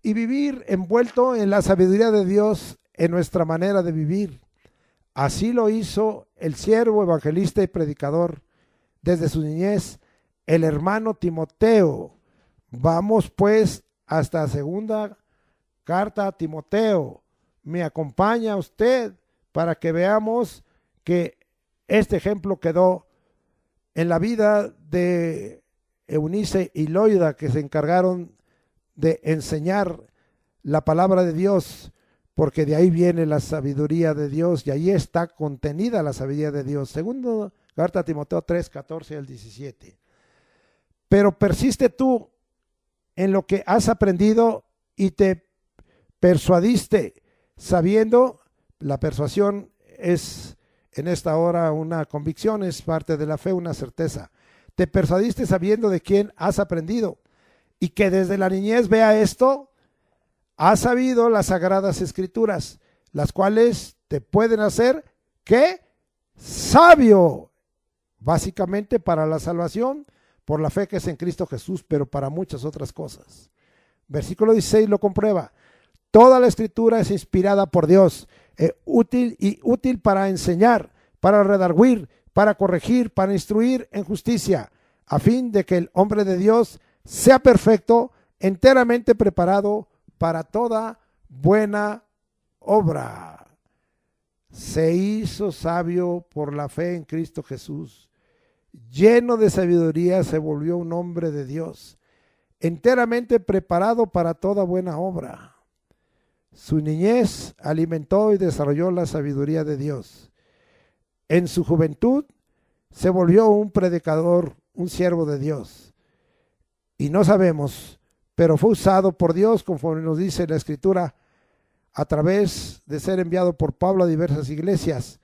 y vivir envuelto en la sabiduría de Dios en nuestra manera de vivir. Así lo hizo el siervo, evangelista y predicador desde su niñez, el hermano Timoteo. Vamos pues hasta segunda carta a Timoteo. Me acompaña usted para que veamos que este ejemplo quedó en la vida de Eunice y Loida, que se encargaron de enseñar la palabra de Dios, porque de ahí viene la sabiduría de Dios y ahí está contenida la sabiduría de Dios. Segundo carta a Timoteo 3, 14 al 17. Pero persiste tú en lo que has aprendido y te persuadiste, sabiendo, la persuasión es en esta hora una convicción, es parte de la fe, una certeza. Te persuadiste sabiendo de quién has aprendido y que desde la niñez, vea esto, has sabido las sagradas escrituras, las cuales te pueden hacer, ¿qué? Sabio, básicamente para la salvación, por la fe que es en Cristo Jesús, pero para muchas otras cosas. Versículo 16 lo comprueba. Toda la escritura es inspirada por Dios, útil para enseñar, para redarguir, para corregir, para instruir en justicia, a fin de que el hombre de Dios sea perfecto, enteramente preparado para toda buena obra. Se hizo sabio por la fe en Cristo Jesús. Lleno de sabiduría se volvió un hombre de Dios, enteramente preparado para toda buena obra. Su niñez alimentó y desarrolló la sabiduría de Dios. En su juventud se volvió un predicador, un siervo de Dios. Y no sabemos, pero fue usado por Dios, conforme nos dice la Escritura, a través de ser enviado por Pablo a diversas iglesias.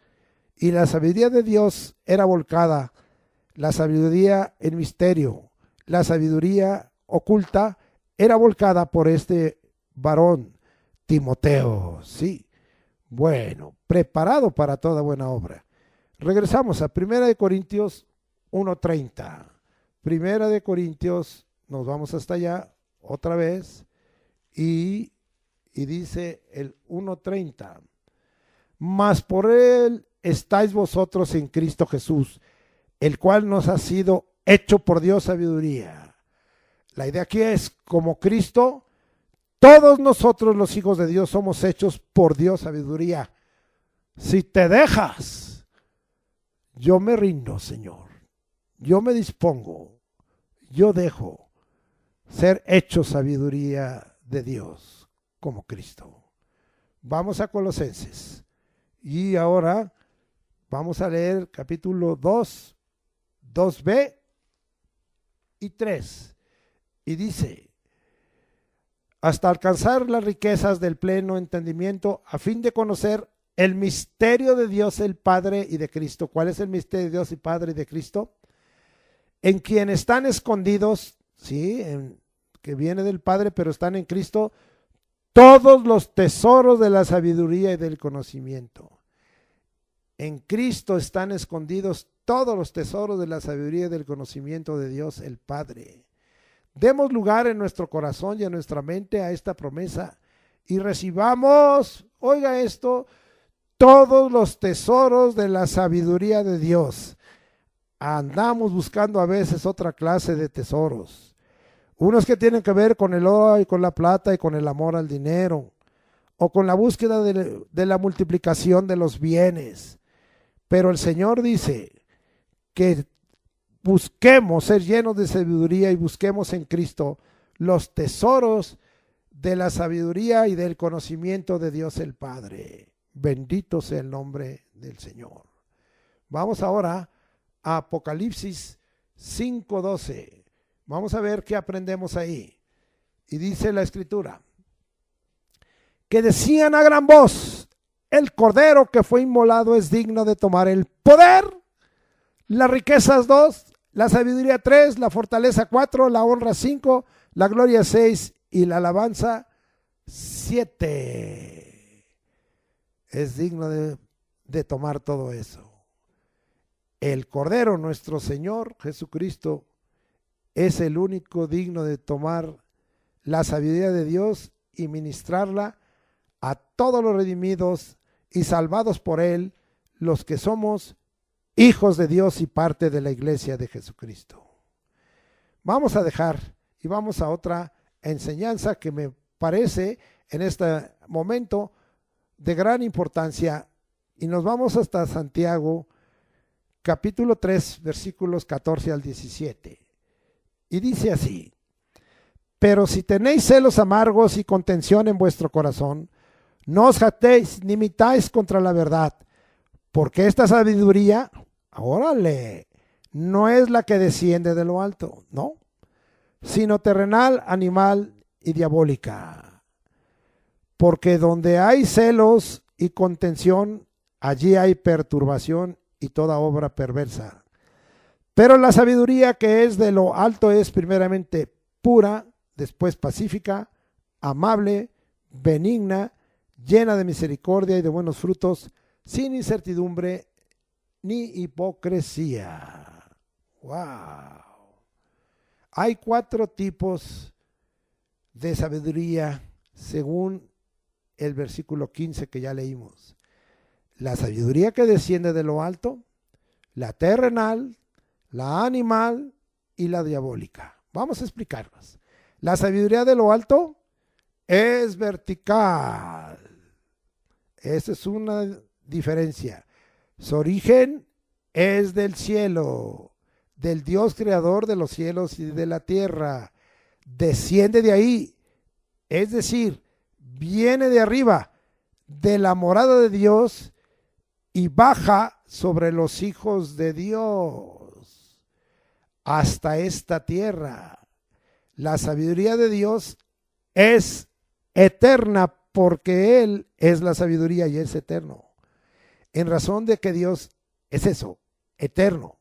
Y la sabiduría de Dios era volcada, la sabiduría en misterio, la sabiduría oculta era volcada por este varón, Timoteo, sí. Bueno, preparado para toda buena obra. Regresamos a 1 Corintios 1:30. 1 Corintios, nos vamos hasta allá otra vez y dice el 1:30. Mas por él estáis vosotros en Cristo Jesús, el cual nos ha sido hecho por Dios sabiduría. La idea aquí es, como Cristo, todos nosotros los hijos de Dios somos hechos por Dios sabiduría. Si te dejas, yo me rindo, Señor. Yo me dispongo, yo dejo ser hecho sabiduría de Dios como Cristo. Vamos a Colosenses y ahora vamos a leer capítulo 2, 2b y 3. Y dice, hasta alcanzar las riquezas del pleno entendimiento, a fin de conocer el misterio de Dios el Padre y de Cristo. ¿Cuál es el misterio de Dios y Padre y de Cristo? En quien están escondidos, sí, que viene del Padre, pero están en Cristo, todos los tesoros de la sabiduría y del conocimiento. En Cristo están escondidos todos los tesoros de la sabiduría y del conocimiento de Dios el Padre. Demos lugar en nuestro corazón y en nuestra mente a esta promesa y recibamos, oiga esto, todos los tesoros de la sabiduría de Dios. Andamos buscando a veces otra clase de tesoros. Unos que tienen que ver con el oro y con la plata y con el amor al dinero, o con la búsqueda de la multiplicación de los bienes. Pero el Señor dice que busquemos ser llenos de sabiduría y busquemos en Cristo los tesoros de la sabiduría y del conocimiento de Dios el Padre. Bendito sea el nombre del Señor. Vamos ahora a Apocalipsis 5:12. Vamos a ver qué aprendemos ahí. Y dice la Escritura, que decían a gran voz, el Cordero que fue inmolado es digno de tomar el poder, las riquezas 2, la sabiduría 3, la fortaleza 4, la honra 5, la gloria 6 y la alabanza 7. Es digno de tomar todo eso. El Cordero, nuestro Señor Jesucristo, es el único digno de tomar la sabiduría de Dios y ministrarla a todos los redimidos y salvados por Él, los que somos hijos de Dios y parte de la iglesia de Jesucristo. Vamos a dejar y vamos a otra enseñanza que me parece en este momento de gran importancia, y nos vamos hasta Santiago, capítulo 3, versículos 14 al 17. Y dice así: pero si tenéis celos amargos y contención en vuestro corazón, no os jactéis ni mitáis contra la verdad, porque esta sabiduría, órale, no es la que desciende de lo alto, no, sino terrenal, animal y diabólica. Porque donde hay celos y contención, allí hay perturbación y toda obra perversa. Pero la sabiduría que es de lo alto es primeramente pura, después pacífica, amable, benigna, llena de misericordia y de buenos frutos, sin incertidumbre ni hipocresía. ¡Wow! Hay 4 tipos de sabiduría según el versículo 15 que ya leímos. La sabiduría que desciende de lo alto, la terrenal, la animal y la diabólica. Vamos a explicarlas. La sabiduría de lo alto es vertical. Esa es una diferencia. Su origen es del cielo, del Dios creador de los cielos y de la tierra. Desciende de ahí, es decir, viene de arriba, de la morada de Dios, y baja sobre los hijos de Dios hasta esta tierra. La sabiduría de Dios es eterna porque Él es la sabiduría y es eterno. En razón de que Dios es eso, eterno.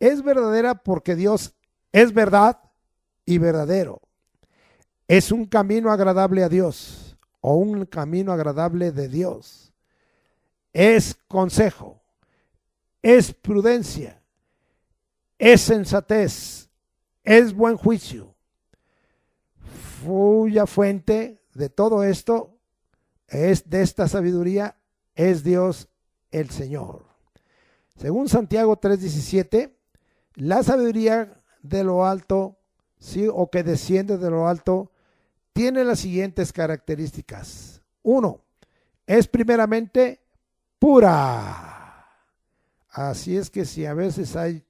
Es verdadera porque Dios es verdad y verdadero. Es un camino agradable a Dios o un camino agradable de Dios. Es consejo, es prudencia, es sensatez, es buen juicio. Cuya fuente de todo esto, es de esta sabiduría, es Dios el Señor. Según Santiago 3:17, la sabiduría de lo alto, sí, o que desciende de lo alto, tiene las siguientes características. 1. Es primeramente pura. Así es que si a veces hay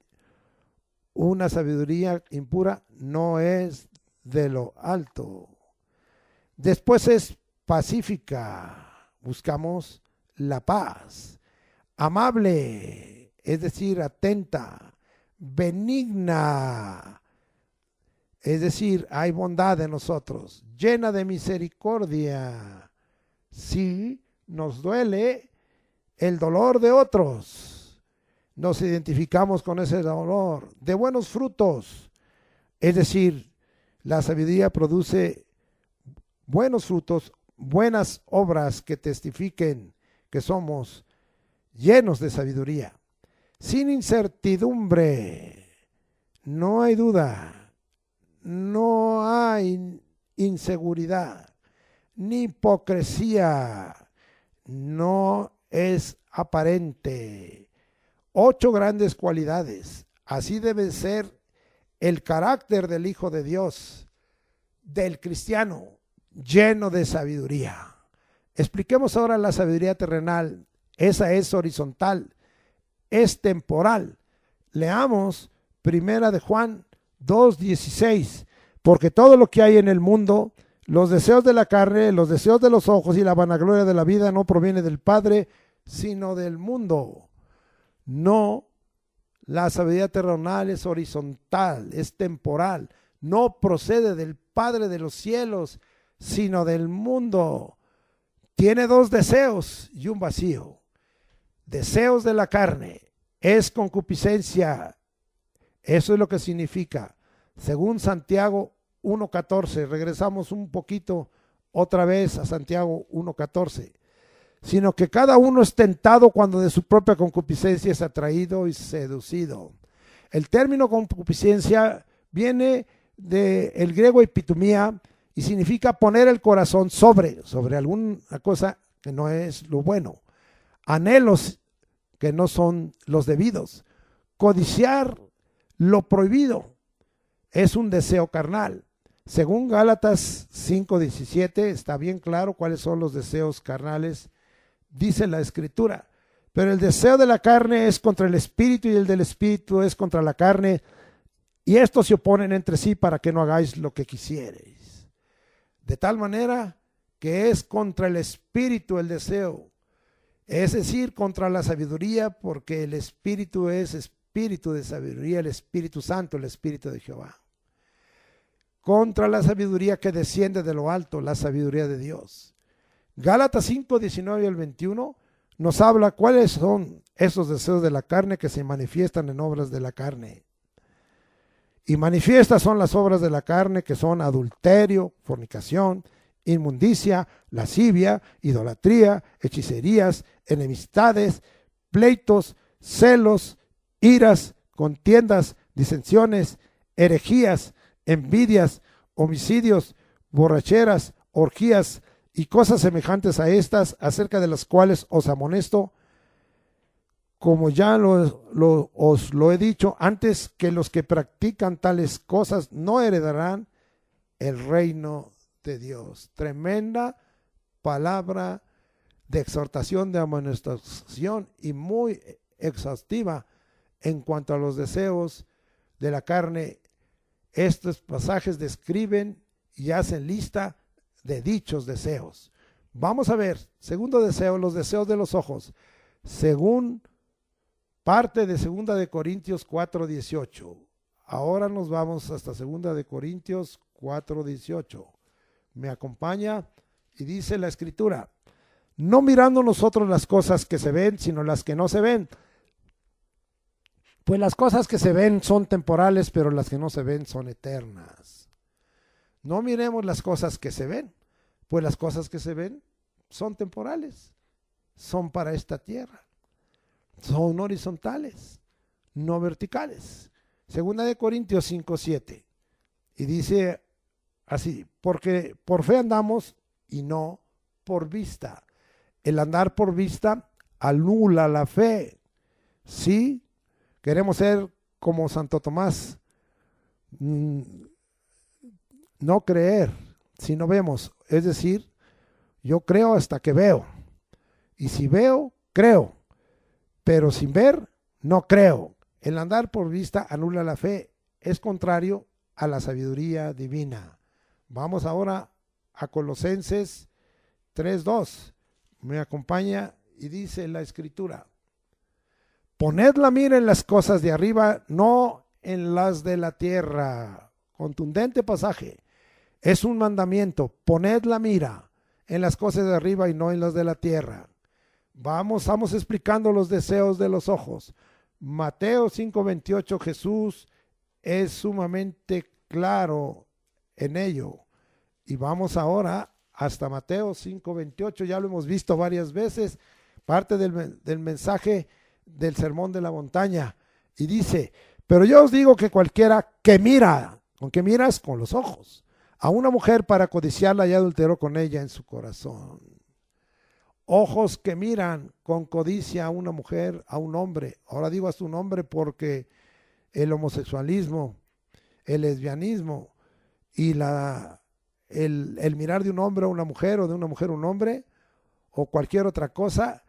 una sabiduría impura, no es de lo alto. Después es pacífica, buscamos la paz. Amable, es decir, atenta. Benigna, Es decir, hay bondad en nosotros, llena de misericordia. Sí, nos duele el dolor de otros. Nos identificamos con ese dolor. De buenos frutos. Es decir, la sabiduría produce buenos frutos, buenas obras que testifiquen que somos llenos de sabiduría. Sin incertidumbre. No hay duda. No hay inseguridad. Ni hipocresía. No es aparente. 8 grandes cualidades. Así debe ser el carácter del Hijo de Dios, del cristiano, lleno de sabiduría. Expliquemos ahora la sabiduría terrenal. Esa es horizontal, es temporal. Leamos Primera de Juan 2:16. Porque todo lo que hay en el mundo, los deseos de la carne, los deseos de los ojos y la vanagloria de la vida no proviene del Padre, sino del mundo. No, la sabiduría terrenal es horizontal, es temporal. No procede del Padre de los cielos, sino del mundo. Tiene 2 deseos y un vacío. Deseos de la carne es concupiscencia. Eso es lo que significa. Según Santiago 1:14, regresamos un poquito otra vez a Santiago 1:14. Sino que cada uno es tentado cuando de su propia concupiscencia es atraído y seducido. El término concupiscencia viene del griego epitumía y significa poner el corazón sobre alguna cosa que no es lo bueno. Anhelos que no son los debidos. Codiciar lo prohibido es un deseo carnal. Según Gálatas 5:17 está bien claro cuáles son los deseos carnales. Dice la Escritura, pero el deseo de la carne es contra el espíritu y el del espíritu es contra la carne, y estos se oponen entre sí para que no hagáis lo que quisiereis. De tal manera que es contra el espíritu el deseo, es decir, contra la sabiduría, porque el espíritu es espíritu de sabiduría, el Espíritu Santo, el Espíritu de Jehová. Contra la sabiduría que desciende de lo alto, la sabiduría de Dios. Gálatas 5:19 al 21 nos habla cuáles son esos deseos de la carne que se manifiestan en obras de la carne. Y manifiestas son las obras de la carne que son adulterio, fornicación, inmundicia, lascivia, idolatría, hechicerías, enemistades, pleitos, celos, iras, contiendas, disensiones, herejías, envidias, homicidios, borracheras, orgías y cosas semejantes a estas, acerca de las cuales os amonesto, como ya os lo he dicho antes, que los que practican tales cosas no heredarán el reino de Dios. Tremenda palabra de exhortación, de amonestación y muy exhaustiva en cuanto a los deseos de la carne. Estos pasajes describen y hacen lista de dichos deseos. Vamos a ver, segundo deseo, los deseos de los ojos, según parte de 2 de Corintios 4:18. Ahora nos vamos hasta 2 de Corintios 4:18. Me acompaña y dice la Escritura: no mirando nosotros las cosas que se ven, sino las que no se ven. Pues las cosas que se ven son temporales, pero las que no se ven son eternas. No miremos las cosas que se ven, pues las cosas que se ven son temporales, son para esta tierra, son horizontales, no verticales. 2 de Corintios 5:7. Y dice así: porque por fe andamos y no por vista. El andar por vista anula la fe. Sí, queremos ser como Santo Tomás. No creer si no vemos, es decir, yo creo hasta que veo, y si veo, creo, pero sin ver, no creo. El andar por vista anula la fe, es contrario a la sabiduría divina. Vamos ahora a Colosenses 3:2, me acompaña y dice la Escritura: poned la mira en las cosas de arriba, no en las de la tierra. contundente pasaje. Es un mandamiento, poned la mira en las cosas de arriba y no en las de la tierra. Estamos explicando los deseos de los ojos. Mateo 5:28, Jesús es sumamente claro en ello. Y vamos ahora hasta Mateo 5:28, ya lo hemos visto varias veces, parte del mensaje del sermón de la montaña. Y dice, pero yo os digo que cualquiera que mira, ¿con qué miras? Con los ojos, a una mujer para codiciarla y adulteró con ella en su corazón. Ojos que miran con codicia a una mujer, a un hombre. Ahora digo a un hombre porque el homosexualismo, el lesbianismo y el mirar de un hombre a una mujer o de una mujer a un hombre o cualquier otra cosa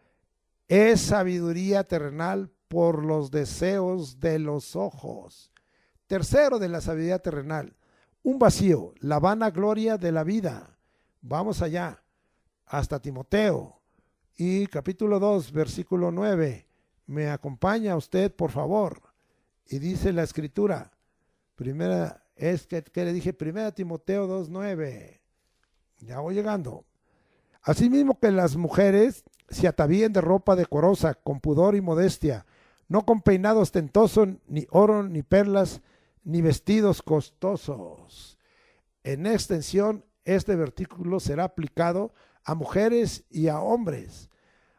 es sabiduría terrenal por los deseos de los ojos. Tercero de la sabiduría terrenal, un vacío, la vanagloria de la vida. Vamos allá, hasta Timoteo y capítulo 2, versículo 9. Me acompaña usted, por favor. Y dice la escritura, ¿qué le dije? Primera Timoteo 2:9. Ya voy llegando. Asimismo que las mujeres se atavíen de ropa decorosa, con pudor y modestia, no con peinado ostentoso, ni oro, ni perlas, ni vestidos costosos. En extensión, este versículo será aplicado a mujeres y a hombres.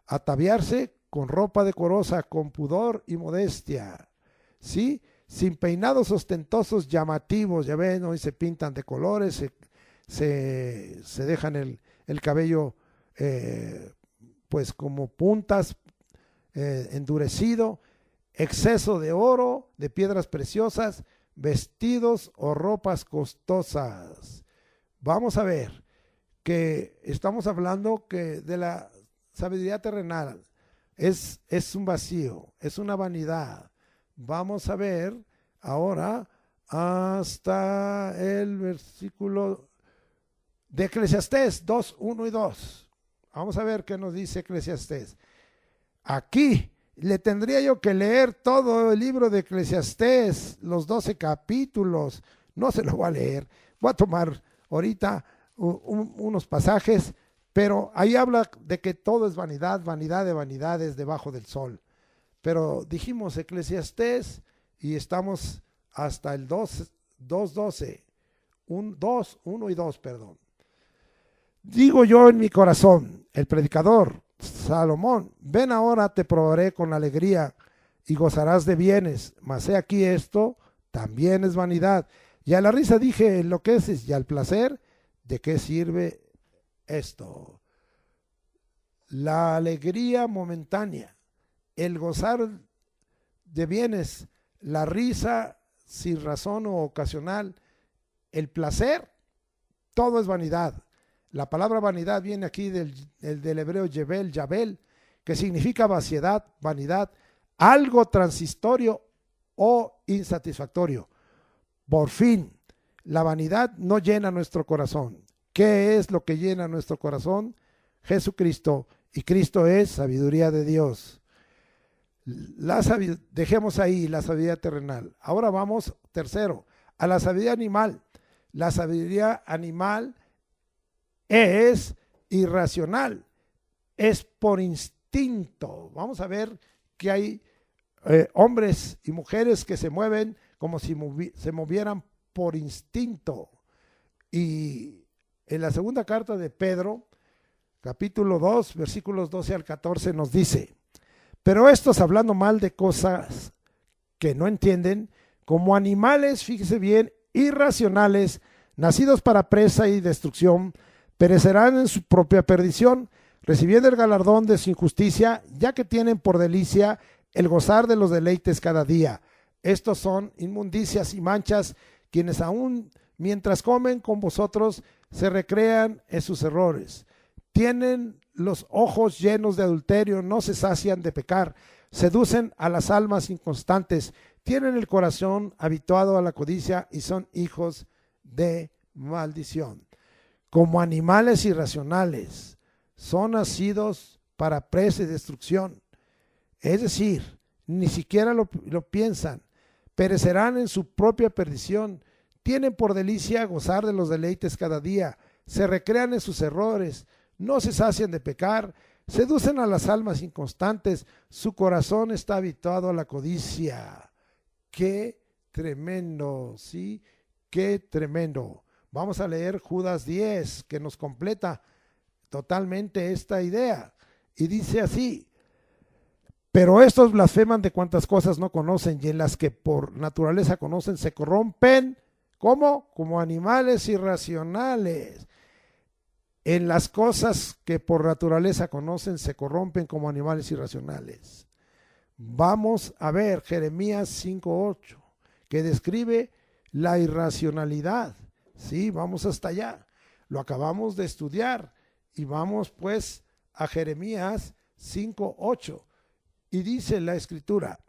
Ataviarse con ropa decorosa, con pudor y modestia, ¿sí? Sin peinados ostentosos llamativos, ya ven, hoy se pintan de colores, se dejan el cabello pues como puntas, endurecido, exceso de oro, de piedras preciosas, vestidos o ropas costosas. Vamos a ver que estamos hablando que de la sabiduría terrenal es un vacío, es una vanidad. Vamos a ver ahora hasta el versículo de Eclesiastés 2, 1 y 2. Vamos a ver qué nos dice Eclesiastés. Aquí le tendría yo que leer todo el libro de Eclesiastés, los 12 capítulos. No se lo voy a leer. Voy a tomar ahorita unos pasajes, pero ahí habla de que todo es vanidad, vanidad de vanidades debajo del sol. Pero dijimos Eclesiastés y estamos hasta el 2:12, 1 y 2, perdón. Digo yo en mi corazón, el predicador Salomón, ven ahora te probaré con alegría y gozarás de bienes, mas he aquí esto también es vanidad. Y a la risa dije enloqueces y al placer, ¿de qué sirve esto? La alegría momentánea, el gozar de bienes, la risa sin razón o ocasional, el placer, todo es vanidad. La palabra vanidad viene aquí del hebreo yabel, que significa vaciedad, vanidad, algo transitorio o insatisfactorio. Por fin, la vanidad no llena nuestro corazón. ¿Qué es lo que llena nuestro corazón? Jesucristo, y Cristo es sabiduría de Dios. Dejemos ahí la sabiduría terrenal. Ahora vamos, tercero, a la sabiduría animal. La sabiduría animal es irracional, es por instinto. Vamos a ver que hay hombres y mujeres que se mueven como si se movieran por instinto. Y en la segunda carta de Pedro, capítulo 2, versículos 12 al 14 nos dice, pero estos hablando mal de cosas que no entienden, como animales, fíjese bien, irracionales, nacidos para presa y destrucción, perecerán en su propia perdición, recibiendo el galardón de su injusticia, ya que tienen por delicia el gozar de los deleites cada día. Estos son inmundicias y manchas, quienes aún mientras comen con vosotros se recrean en sus errores. Tienen los ojos llenos de adulterio, no se sacian de pecar, seducen a las almas inconstantes, tienen el corazón habituado a la codicia y son hijos de maldición. Como animales irracionales, son nacidos para presa y destrucción. Es decir, ni siquiera lo piensan, perecerán en su propia perdición, Tienen por delicia gozar de los deleites cada día, se recrean en sus errores, no se sacian de pecar, seducen a las almas inconstantes, su corazón está habituado a la codicia. ¡Qué tremendo! ¿Sí? ¡Qué tremendo! Vamos a leer Judas 10, que nos completa totalmente esta idea. Y dice así: pero estos blasfeman de cuantas cosas no conocen, y en las que por naturaleza conocen se corrompen. ¿Cómo? Como animales irracionales. En las cosas que por naturaleza conocen se corrompen como animales irracionales. Vamos a ver Jeremías 5:8, que describe la irracionalidad. Sí, vamos hasta allá. Lo acabamos de estudiar y vamos pues a Jeremías 5:8. Y dice la escritura: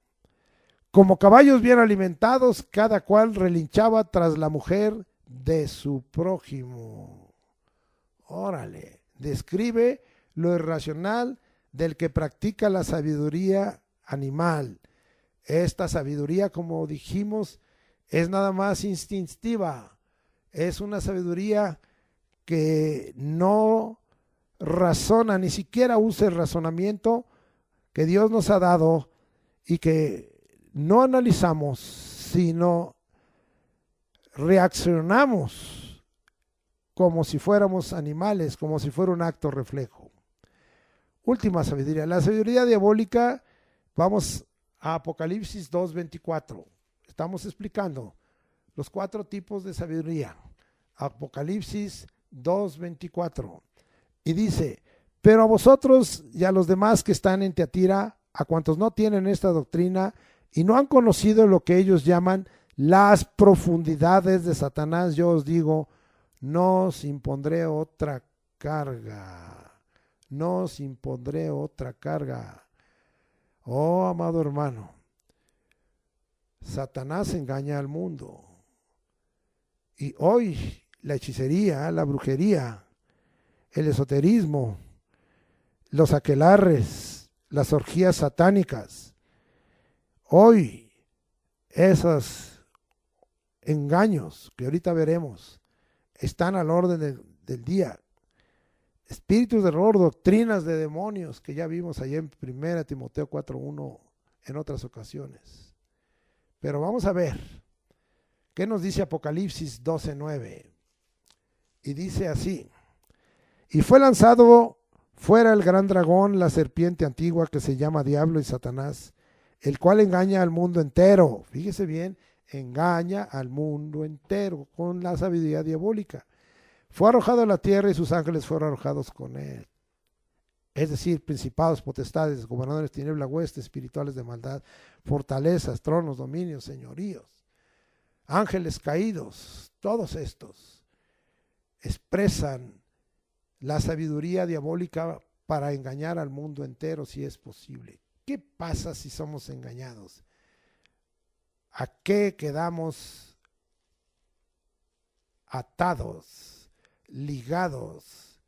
como caballos bien alimentados, cada cual relinchaba tras la mujer de su prójimo. Órale, describe lo irracional del que practica la sabiduría animal. Esta sabiduría, como dijimos, es nada más instintiva. Es una sabiduría que no razona, ni siquiera usa el razonamiento que Dios nos ha dado y que no analizamos, sino reaccionamos como si fuéramos animales, como si fuera un acto reflejo. Última sabiduría, la sabiduría diabólica. Vamos a Apocalipsis 2:24. Estamos explicando los 4 tipos de sabiduría. Apocalipsis 2:24. Y dice: pero a vosotros y a los demás que están en Tiatira, a cuantos no tienen esta doctrina y no han conocido lo que ellos llaman las profundidades de Satanás, yo os digo, no os impondré otra carga. No os impondré otra carga. Oh, amado hermano, Satanás engaña al mundo. Y hoy la hechicería, la brujería, el esoterismo, los aquelarres, las orgías satánicas, hoy esos engaños que ahorita veremos están al orden del día. Espíritus de error, doctrinas de demonios que ya vimos allá en 1 Timoteo 4:1 en otras ocasiones. Pero vamos a ver qué nos dice Apocalipsis 12:9. Y dice así: y fue lanzado fuera el gran dragón, la serpiente antigua que se llama Diablo y Satanás, el cual engaña al mundo entero. Fíjese bien, engaña al mundo entero con la sabiduría diabólica. Fue arrojado a la tierra y sus ángeles fueron arrojados con él. Es decir, principados, potestades, gobernadores, tinieblas, huestes espirituales de maldad, fortalezas, tronos, dominios, señoríos, ángeles caídos, todos estos expresan la sabiduría diabólica para engañar al mundo entero si es posible. ¿Qué pasa si somos engañados? ¿A qué quedamos atados, ligados?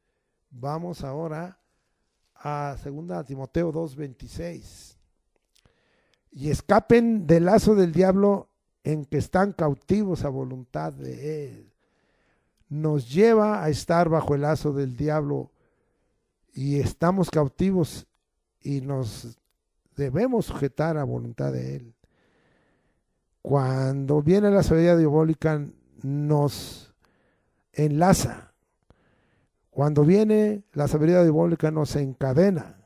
Vamos ahora a 2 Timoteo 2:26. Y escapen del lazo del diablo en que están cautivos a voluntad de él. Nos lleva a estar bajo el lazo del diablo y estamos cautivos y nos debemos sujetar a voluntad de él. Cuando viene la sabiduría diabólica nos enlaza. Cuando viene la sabiduría diabólica nos encadena.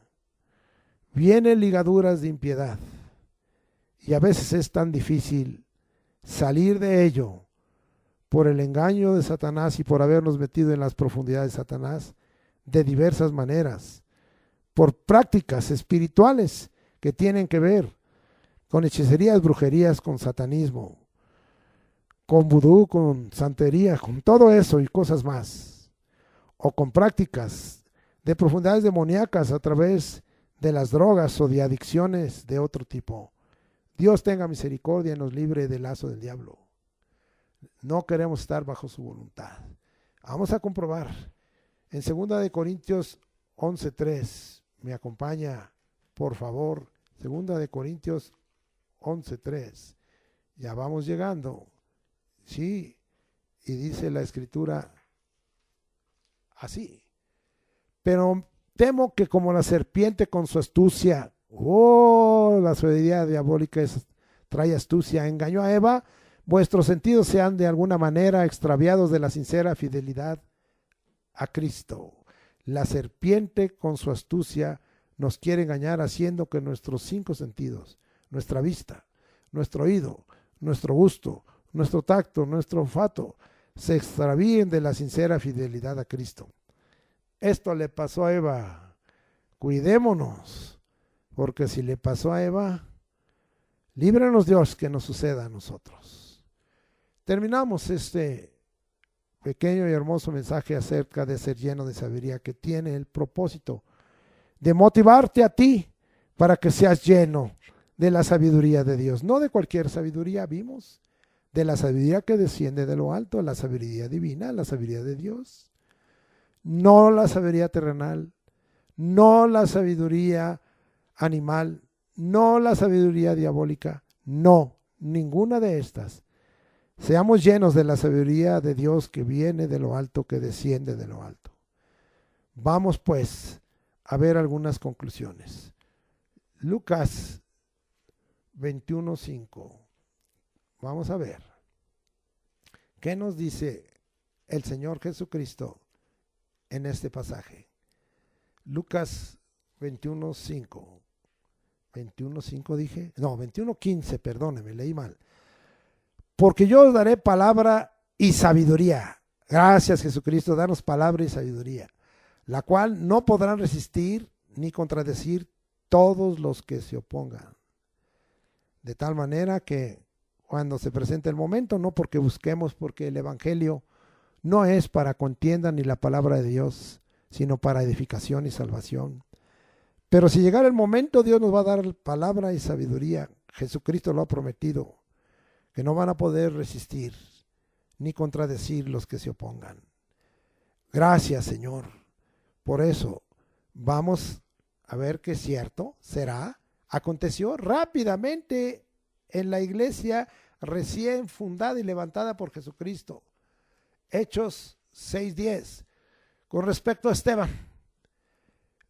Vienen ligaduras de impiedad y a veces es tan difícil salir de ello por el engaño de Satanás y por habernos metido en las profundidades de Satanás de diversas maneras, por prácticas espirituales que tienen que ver con hechicerías, brujerías, con satanismo, con vudú, con santería, con todo eso y cosas más, o con prácticas de profundidades demoníacas a través de las drogas o de adicciones de otro tipo. Dios tenga misericordia y nos libre del lazo del diablo. No queremos estar bajo su voluntad. Vamos a comprobar. En 2 Corintios 11:3, me acompaña, por favor. 2 Corintios 11:3. Ya vamos llegando. Sí, Y dice la Escritura así: pero temo que como la serpiente con su astucia, la sabiduría diabólica trae astucia, engañó a Eva, vuestros sentidos sean de alguna manera extraviados de la sincera fidelidad a Cristo. La serpiente con su astucia nos quiere engañar haciendo que nuestros 5 sentidos, nuestra vista, nuestro oído, nuestro gusto, nuestro tacto, nuestro olfato, se extravíen de la sincera fidelidad a Cristo. Esto le pasó a Eva. Cuidémonos, porque si le pasó a Eva, líbranos Dios que nos suceda a nosotros. Terminamos este pequeño y hermoso mensaje acerca de ser lleno de sabiduría, que tiene el propósito de motivarte a ti para que seas lleno de la sabiduría de Dios. No de cualquier sabiduría, vimos, de la sabiduría que desciende de lo alto, la sabiduría divina, la sabiduría de Dios. No la sabiduría terrenal, no la sabiduría animal, no la sabiduría diabólica, no, ninguna de estas. Seamos llenos de la sabiduría de Dios que viene de lo alto, que desciende de lo alto. Vamos pues a ver algunas conclusiones. Lucas 21:5. Vamos a ver. ¿Qué nos dice el Señor Jesucristo en este pasaje? Lucas 21:5. 21:5 dije. No, 21:15, perdóneme, leí mal. Porque yo os daré palabra y sabiduría. Gracias, Jesucristo, danos palabra y sabiduría, la cual no podrán resistir ni contradecir todos los que se opongan. De tal manera que cuando se presente el momento, no porque busquemos, porque el Evangelio no es para contienda ni la palabra de Dios, sino para edificación y salvación. Pero si llegara el momento, Dios nos va a dar palabra y sabiduría. Jesucristo lo ha prometido, que no van a poder resistir ni contradecir los que se opongan. Gracias, Señor. Por eso, vamos a ver que es cierto, será. Aconteció rápidamente en la iglesia recién fundada y levantada por Jesucristo. Hechos 6:10. Con respecto a Esteban,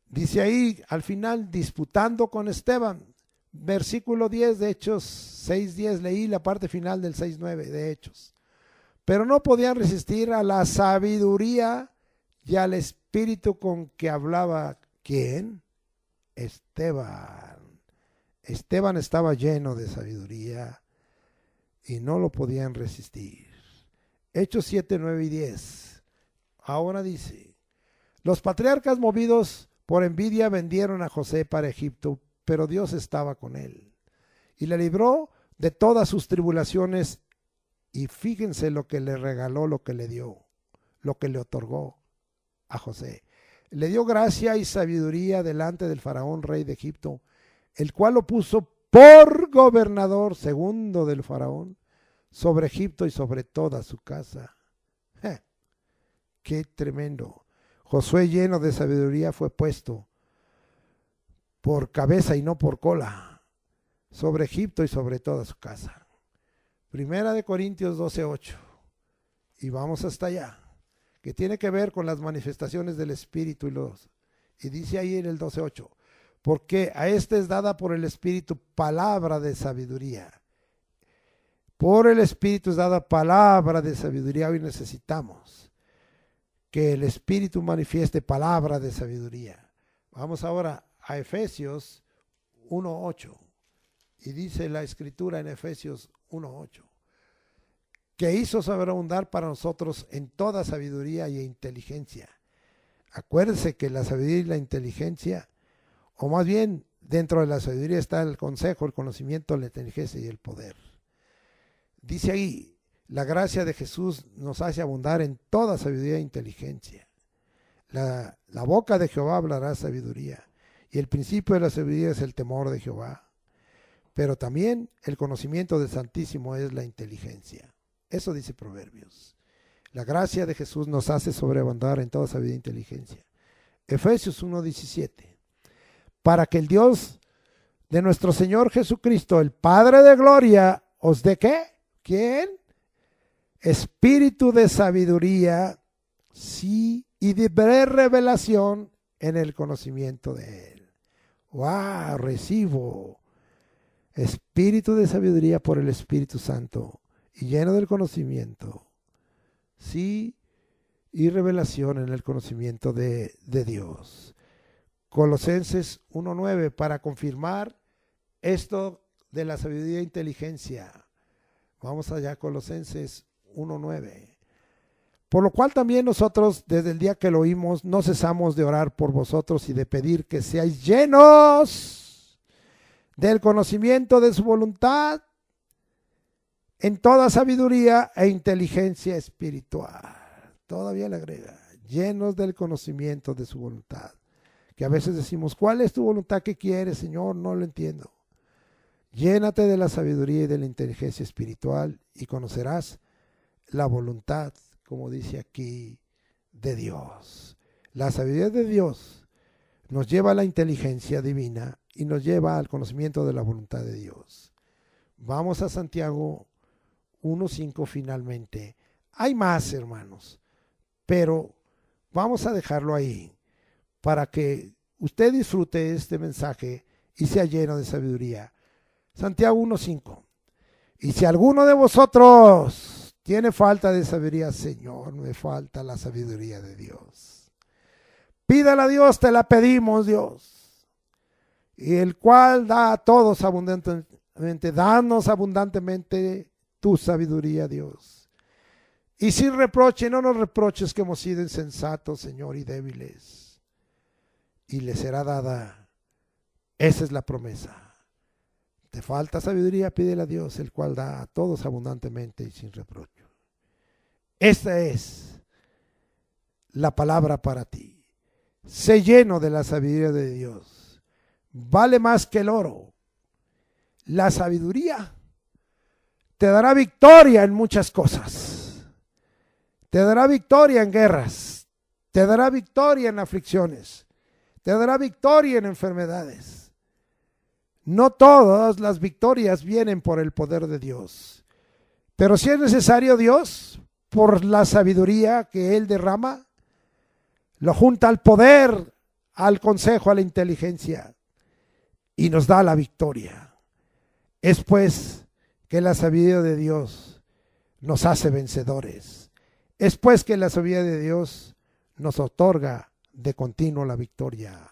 dice ahí al final, disputando con Esteban. Versículo 10 de Hechos 6:10, leí la parte final del 6:9 de Hechos. Pero no podían resistir a la sabiduría y al espíritu con que hablaba. ¿Quién? Esteban. Esteban estaba lleno de sabiduría y no lo podían resistir. Hechos 7, 9 y 10. Ahora dice: los patriarcas, movidos por envidia, vendieron a José para Egipto, pero Dios estaba con él y le libró de todas sus tribulaciones. Y fíjense lo que le regaló, lo que le dio, lo que le otorgó a José. Le dio gracia y sabiduría delante del faraón, rey de Egipto, el cual lo puso por gobernador segundo del faraón sobre Egipto y sobre toda su casa. ¡Qué tremendo! Josué, lleno de sabiduría, fue puesto por cabeza y no por cola sobre Egipto y sobre toda su casa. Primera de Corintios 12:8. Y vamos hasta allá, que tiene que ver con las manifestaciones del Espíritu y dice ahí en el 12:8, porque a este es dada por el Espíritu palabra de sabiduría. Por el Espíritu es dada palabra de sabiduría. Hoy necesitamos que el Espíritu manifieste palabra de sabiduría. Vamos ahora a Efesios 1:8. Y dice la Escritura en Efesios 1:8, que hizo sobreabundar para nosotros en toda sabiduría y inteligencia. Acuérdense que la sabiduría y la inteligencia, o más bien dentro de la sabiduría está el consejo, el conocimiento, la inteligencia y el poder. Dice ahí, la gracia de Jesús nos hace abundar en toda sabiduría e inteligencia. La boca de Jehová hablará sabiduría, y el principio de la sabiduría es el temor de Jehová. Pero también el conocimiento del Santísimo es la inteligencia. Eso dice Proverbios. La gracia de Jesús nos hace sobreabundar en toda sabiduría e inteligencia. Efesios 1:17. Para que el Dios de nuestro Señor Jesucristo, el Padre de gloria, os dé ¿qué? ¿Quién? espíritu de sabiduría, sí, y de revelación en el conocimiento de Él. ¡Wow! Recibo espíritu de sabiduría por el Espíritu Santo y lleno del conocimiento, sí, y revelación en el conocimiento de Dios. Colosenses 1:9, para confirmar esto de la sabiduría e inteligencia. Vamos allá, Colosenses 1:9. Por lo cual también nosotros, desde el día que lo oímos, no cesamos de orar por vosotros y de pedir que seáis llenos del conocimiento de su voluntad en toda sabiduría e inteligencia espiritual. Todavía le agrega, llenos del conocimiento de su voluntad. Que a veces decimos, ¿cuál es tu voluntad que quieres, Señor? No lo entiendo. Llénate de la sabiduría y de la inteligencia espiritual y conocerás la voluntad, como dice aquí, de Dios. La sabiduría de Dios nos lleva a la inteligencia divina y nos lleva al conocimiento de la voluntad de Dios. Vamos a Santiago 1:5 finalmente. Hay más, hermanos, pero vamos a dejarlo ahí para que usted disfrute este mensaje y sea lleno de sabiduría. Santiago 1:5. Y si alguno de vosotros tiene falta de sabiduría, Señor, me falta la sabiduría de Dios. Pídala a Dios, te la pedimos, Dios. Y el cual da a todos abundantemente, danos abundantemente tu sabiduría, Dios. Y sin reproche, no nos reproches que hemos sido insensatos, Señor, y débiles. Y le será dada. Esa es la promesa. Te falta sabiduría, pídele a Dios, el cual da a todos abundantemente y sin reproche. Esta es la palabra para ti. Sé lleno de la sabiduría de Dios. Vale más que el oro. La sabiduría te dará victoria en muchas cosas. Te dará victoria en guerras. Te dará victoria en aflicciones. Te dará victoria en enfermedades. No todas las victorias vienen por el poder de Dios. Pero si es necesario, Dios, por la sabiduría que Él derrama, lo junta al poder, al consejo, a la inteligencia y nos da la victoria. Es pues que la sabiduría de Dios nos hace vencedores. Es pues que la sabiduría de Dios nos otorga de continuo la victoria.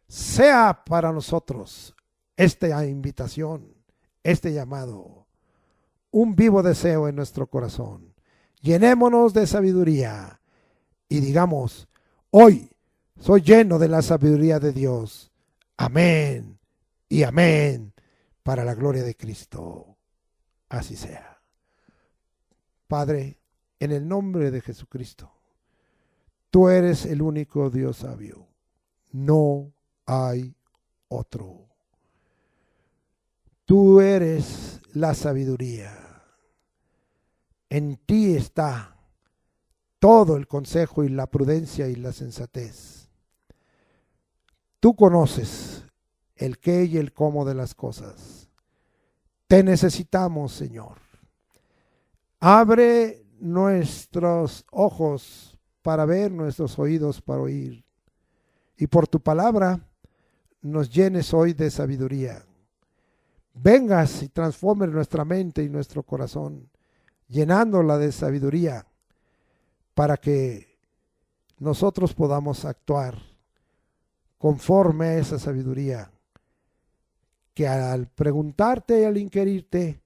Sea para nosotros esta invitación, este llamado, un vivo deseo en nuestro corazón. Llenémonos de sabiduría y digamos, hoy soy lleno de la sabiduría de Dios. Amén y amén, para la gloria de Cristo. Así sea. Padre, en el nombre de Jesucristo, tú eres el único Dios sabio. No hay otro. Tú eres la sabiduría. En ti está todo el consejo y la prudencia y la sensatez. Tú conoces el qué y el cómo de las cosas. Te necesitamos, Señor. Abre nuestros ojos para ver, nuestros oídos para oír. Y por tu palabra nos llenes hoy de sabiduría. Vengas y transformes nuestra mente y nuestro corazón, llenándola de sabiduría, para que nosotros podamos actuar conforme a esa sabiduría, que al preguntarte y al inquirirte,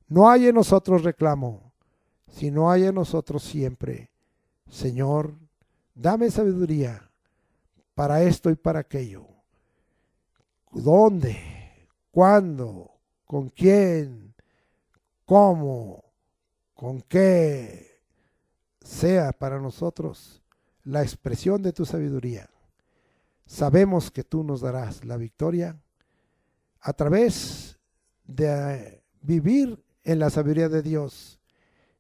no hay en nosotros reclamo, sino hay en nosotros siempre, Señor, dame sabiduría para esto y para aquello. ¿Dónde? ¿Cuándo? ¿Con quién? ¿Cómo? ¿Con qué? Sea para nosotros la expresión de tu sabiduría. Sabemos que tú nos darás la victoria a través de vivir en la sabiduría de Dios,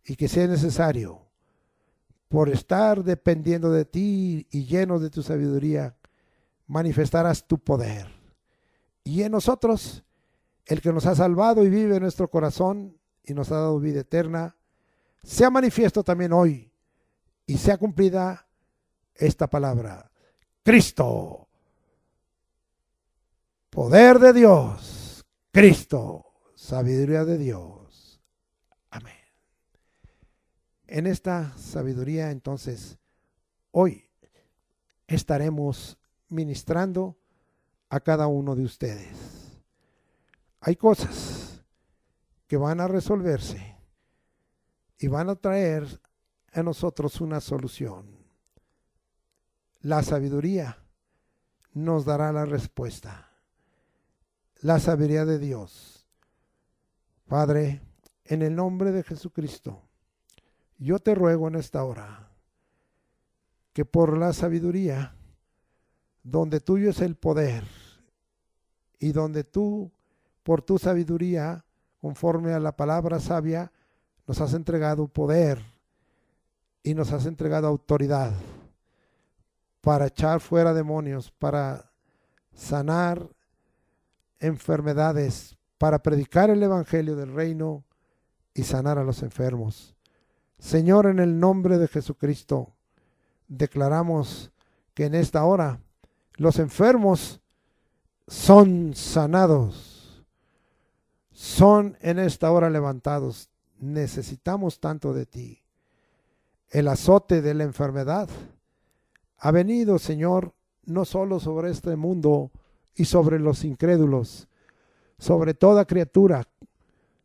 y que sea necesario, por estar dependiendo de ti y lleno de tu sabiduría, manifestarás tu poder. Y en nosotros, el que nos ha salvado y vive en nuestro corazón y nos ha dado vida eterna, sea manifiesto también hoy y sea cumplida esta palabra. Cristo, poder de Dios, Cristo, sabiduría de Dios. Amén. En esta sabiduría, entonces, hoy estaremos ministrando a cada uno de ustedes. Hay cosas que van a resolverse y van a traer a nosotros una solución. La sabiduría nos dará la respuesta. La sabiduría de Dios. Padre, en el nombre de Jesucristo, yo te ruego en esta hora que por la sabiduría, donde tuyo es el poder y donde tú, por tu sabiduría, conforme a la palabra sabia, nos has entregado poder y nos has entregado autoridad para echar fuera demonios, para sanar enfermedades, para predicar el evangelio del reino y sanar a los enfermos. Señor, en el nombre de Jesucristo, declaramos que en esta hora los enfermos son sanados, son en esta hora levantados. Necesitamos tanto de ti. El azote de la enfermedad ha venido, Señor, no solo sobre este mundo y sobre los incrédulos, sobre toda criatura,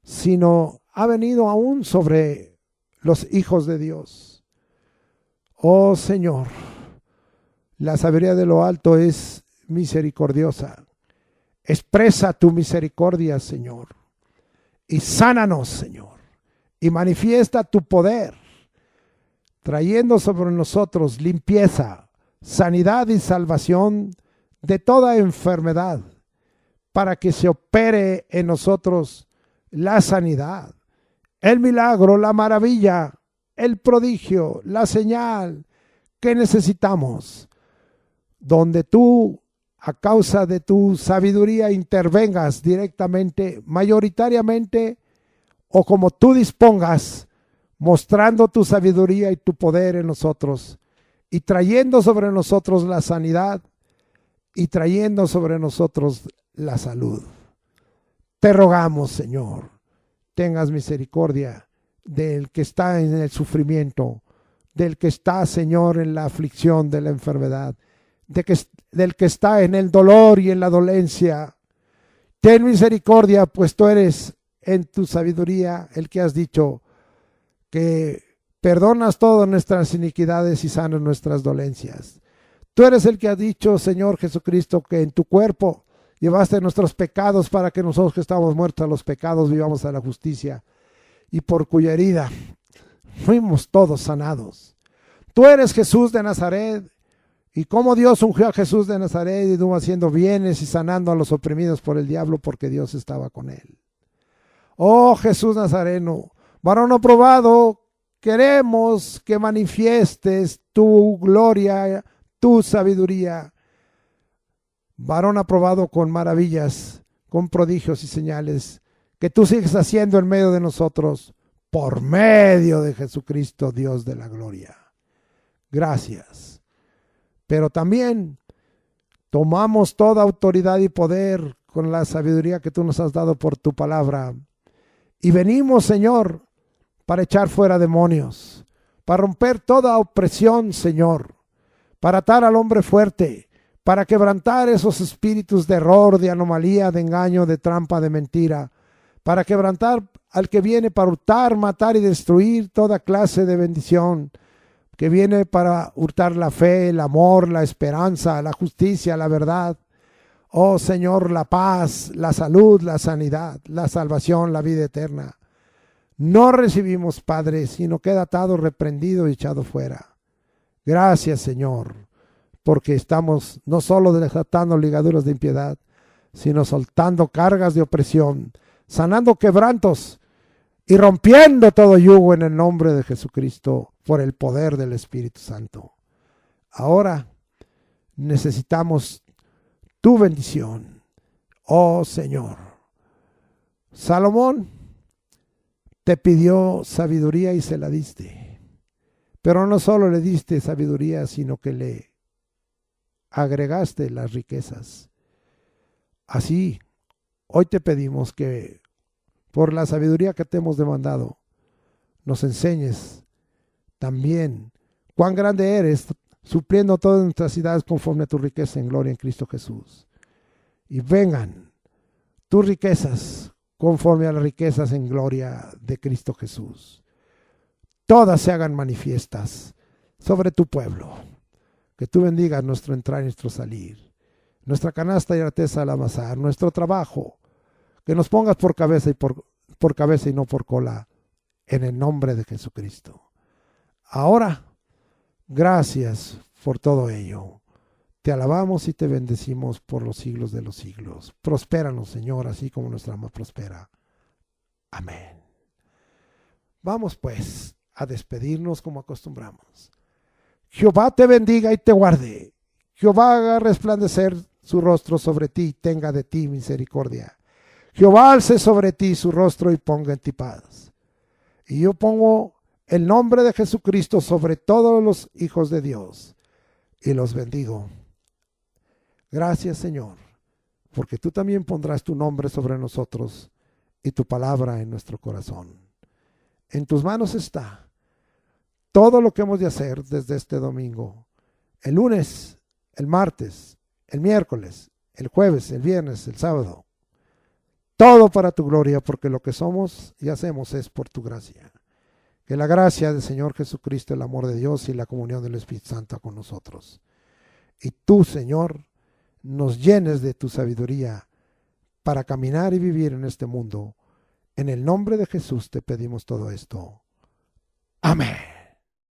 sino ha venido aún sobre los hijos de Dios. Oh Señor, la sabiduría de lo alto es misericordiosa. Expresa tu misericordia, Señor, y sánanos, Señor, y manifiesta tu poder, trayendo sobre nosotros limpieza, sanidad y salvación de toda enfermedad, para que se opere en nosotros la sanidad, el milagro, la maravilla, el prodigio, la señal que necesitamos, donde tú, a causa de tu sabiduría, intervengas directamente, mayoritariamente, o como tú dispongas, mostrando tu sabiduría y tu poder en nosotros, y trayendo sobre nosotros la sanidad, y trayendo sobre nosotros la salud. Te rogamos, Señor, tengas misericordia del que está en el sufrimiento, del que está, Señor, en la aflicción de la enfermedad, del que está en el dolor y en la dolencia. Ten misericordia, pues tú eres en tu sabiduría el que has dicho que perdonas todas nuestras iniquidades y sanas nuestras dolencias. Tú eres el que ha dicho, Señor Jesucristo, que en tu cuerpo llevaste nuestros pecados para que nosotros que estamos muertos a los pecados vivamos a la justicia, y por cuya herida fuimos todos sanados. Tú eres Jesús de Nazaret, y como Dios ungió a Jesús de Nazaret y estuvo haciendo bienes y sanando a los oprimidos por el diablo, porque Dios estaba con él. Oh Jesús Nazareno, varón aprobado, queremos que manifiestes tu gloria, tu sabiduría. Varón aprobado con maravillas, con prodigios y señales, que tú sigues haciendo en medio de nosotros, por medio de Jesucristo, Dios de la gloria. Gracias. Pero también tomamos toda autoridad y poder con la sabiduría que tú nos has dado por tu palabra. Y venimos, Señor, para echar fuera demonios, para romper toda opresión, Señor, para atar al hombre fuerte, para quebrantar esos espíritus de error, de anomalía, de engaño, de trampa, de mentira, para quebrantar al que viene para hurtar, matar y destruir toda clase de bendición, que viene para hurtar la fe, el amor, la esperanza, la justicia, la verdad. Oh Señor, la paz, la salud, la sanidad, la salvación, la vida eterna. No recibimos, Padre, sino queda atado, reprendido y echado fuera. Gracias, Señor, porque estamos no solo desatando ligaduras de impiedad, sino soltando cargas de opresión, sanando quebrantos y rompiendo todo yugo en el nombre de Jesucristo por el poder del Espíritu Santo. Ahora necesitamos tu bendición, oh Señor. Salomón te pidió sabiduría y se la diste. Pero no solo le diste sabiduría, sino que le agregaste las riquezas. Así, hoy te pedimos que por la sabiduría que te hemos demandado, nos enseñes también cuán grande eres, supliendo todas nuestras necesidades conforme a tu riqueza en gloria en Cristo Jesús. Y vengan tus riquezas conforme a las riquezas en gloria de Cristo Jesús. Todas se hagan manifiestas sobre tu pueblo. Que tú bendigas nuestro entrar y nuestro salir, nuestra canasta y arteza al amasar, nuestro trabajo. Que nos pongas por cabeza y no por cola, en el nombre de Jesucristo. Ahora, gracias por todo ello. Te alabamos y te bendecimos por los siglos de los siglos. Prospéranos, Señor, así como nuestra alma prospera. Amén. Vamos pues a despedirnos como acostumbramos. Jehová te bendiga y te guarde. Jehová haga resplandecer su rostro sobre ti y tenga de ti misericordia. Jehová alce sobre ti su rostro y ponga en ti paz. Y yo pongo el nombre de Jesucristo sobre todos los hijos de Dios y los bendigo. Gracias, Señor, porque tú también pondrás tu nombre sobre nosotros y tu palabra en nuestro corazón. En tus manos está todo lo que hemos de hacer desde este domingo, el lunes, el martes, el miércoles, el jueves, el viernes, el sábado. Todo para tu gloria, porque lo que somos y hacemos es por tu gracia. Que la gracia del Señor Jesucristo, el amor de Dios y la comunión del Espíritu Santo con nosotros. Y tú, Señor, nos llenes de tu sabiduría para caminar y vivir en este mundo. En el nombre de Jesús te pedimos todo esto. Amén.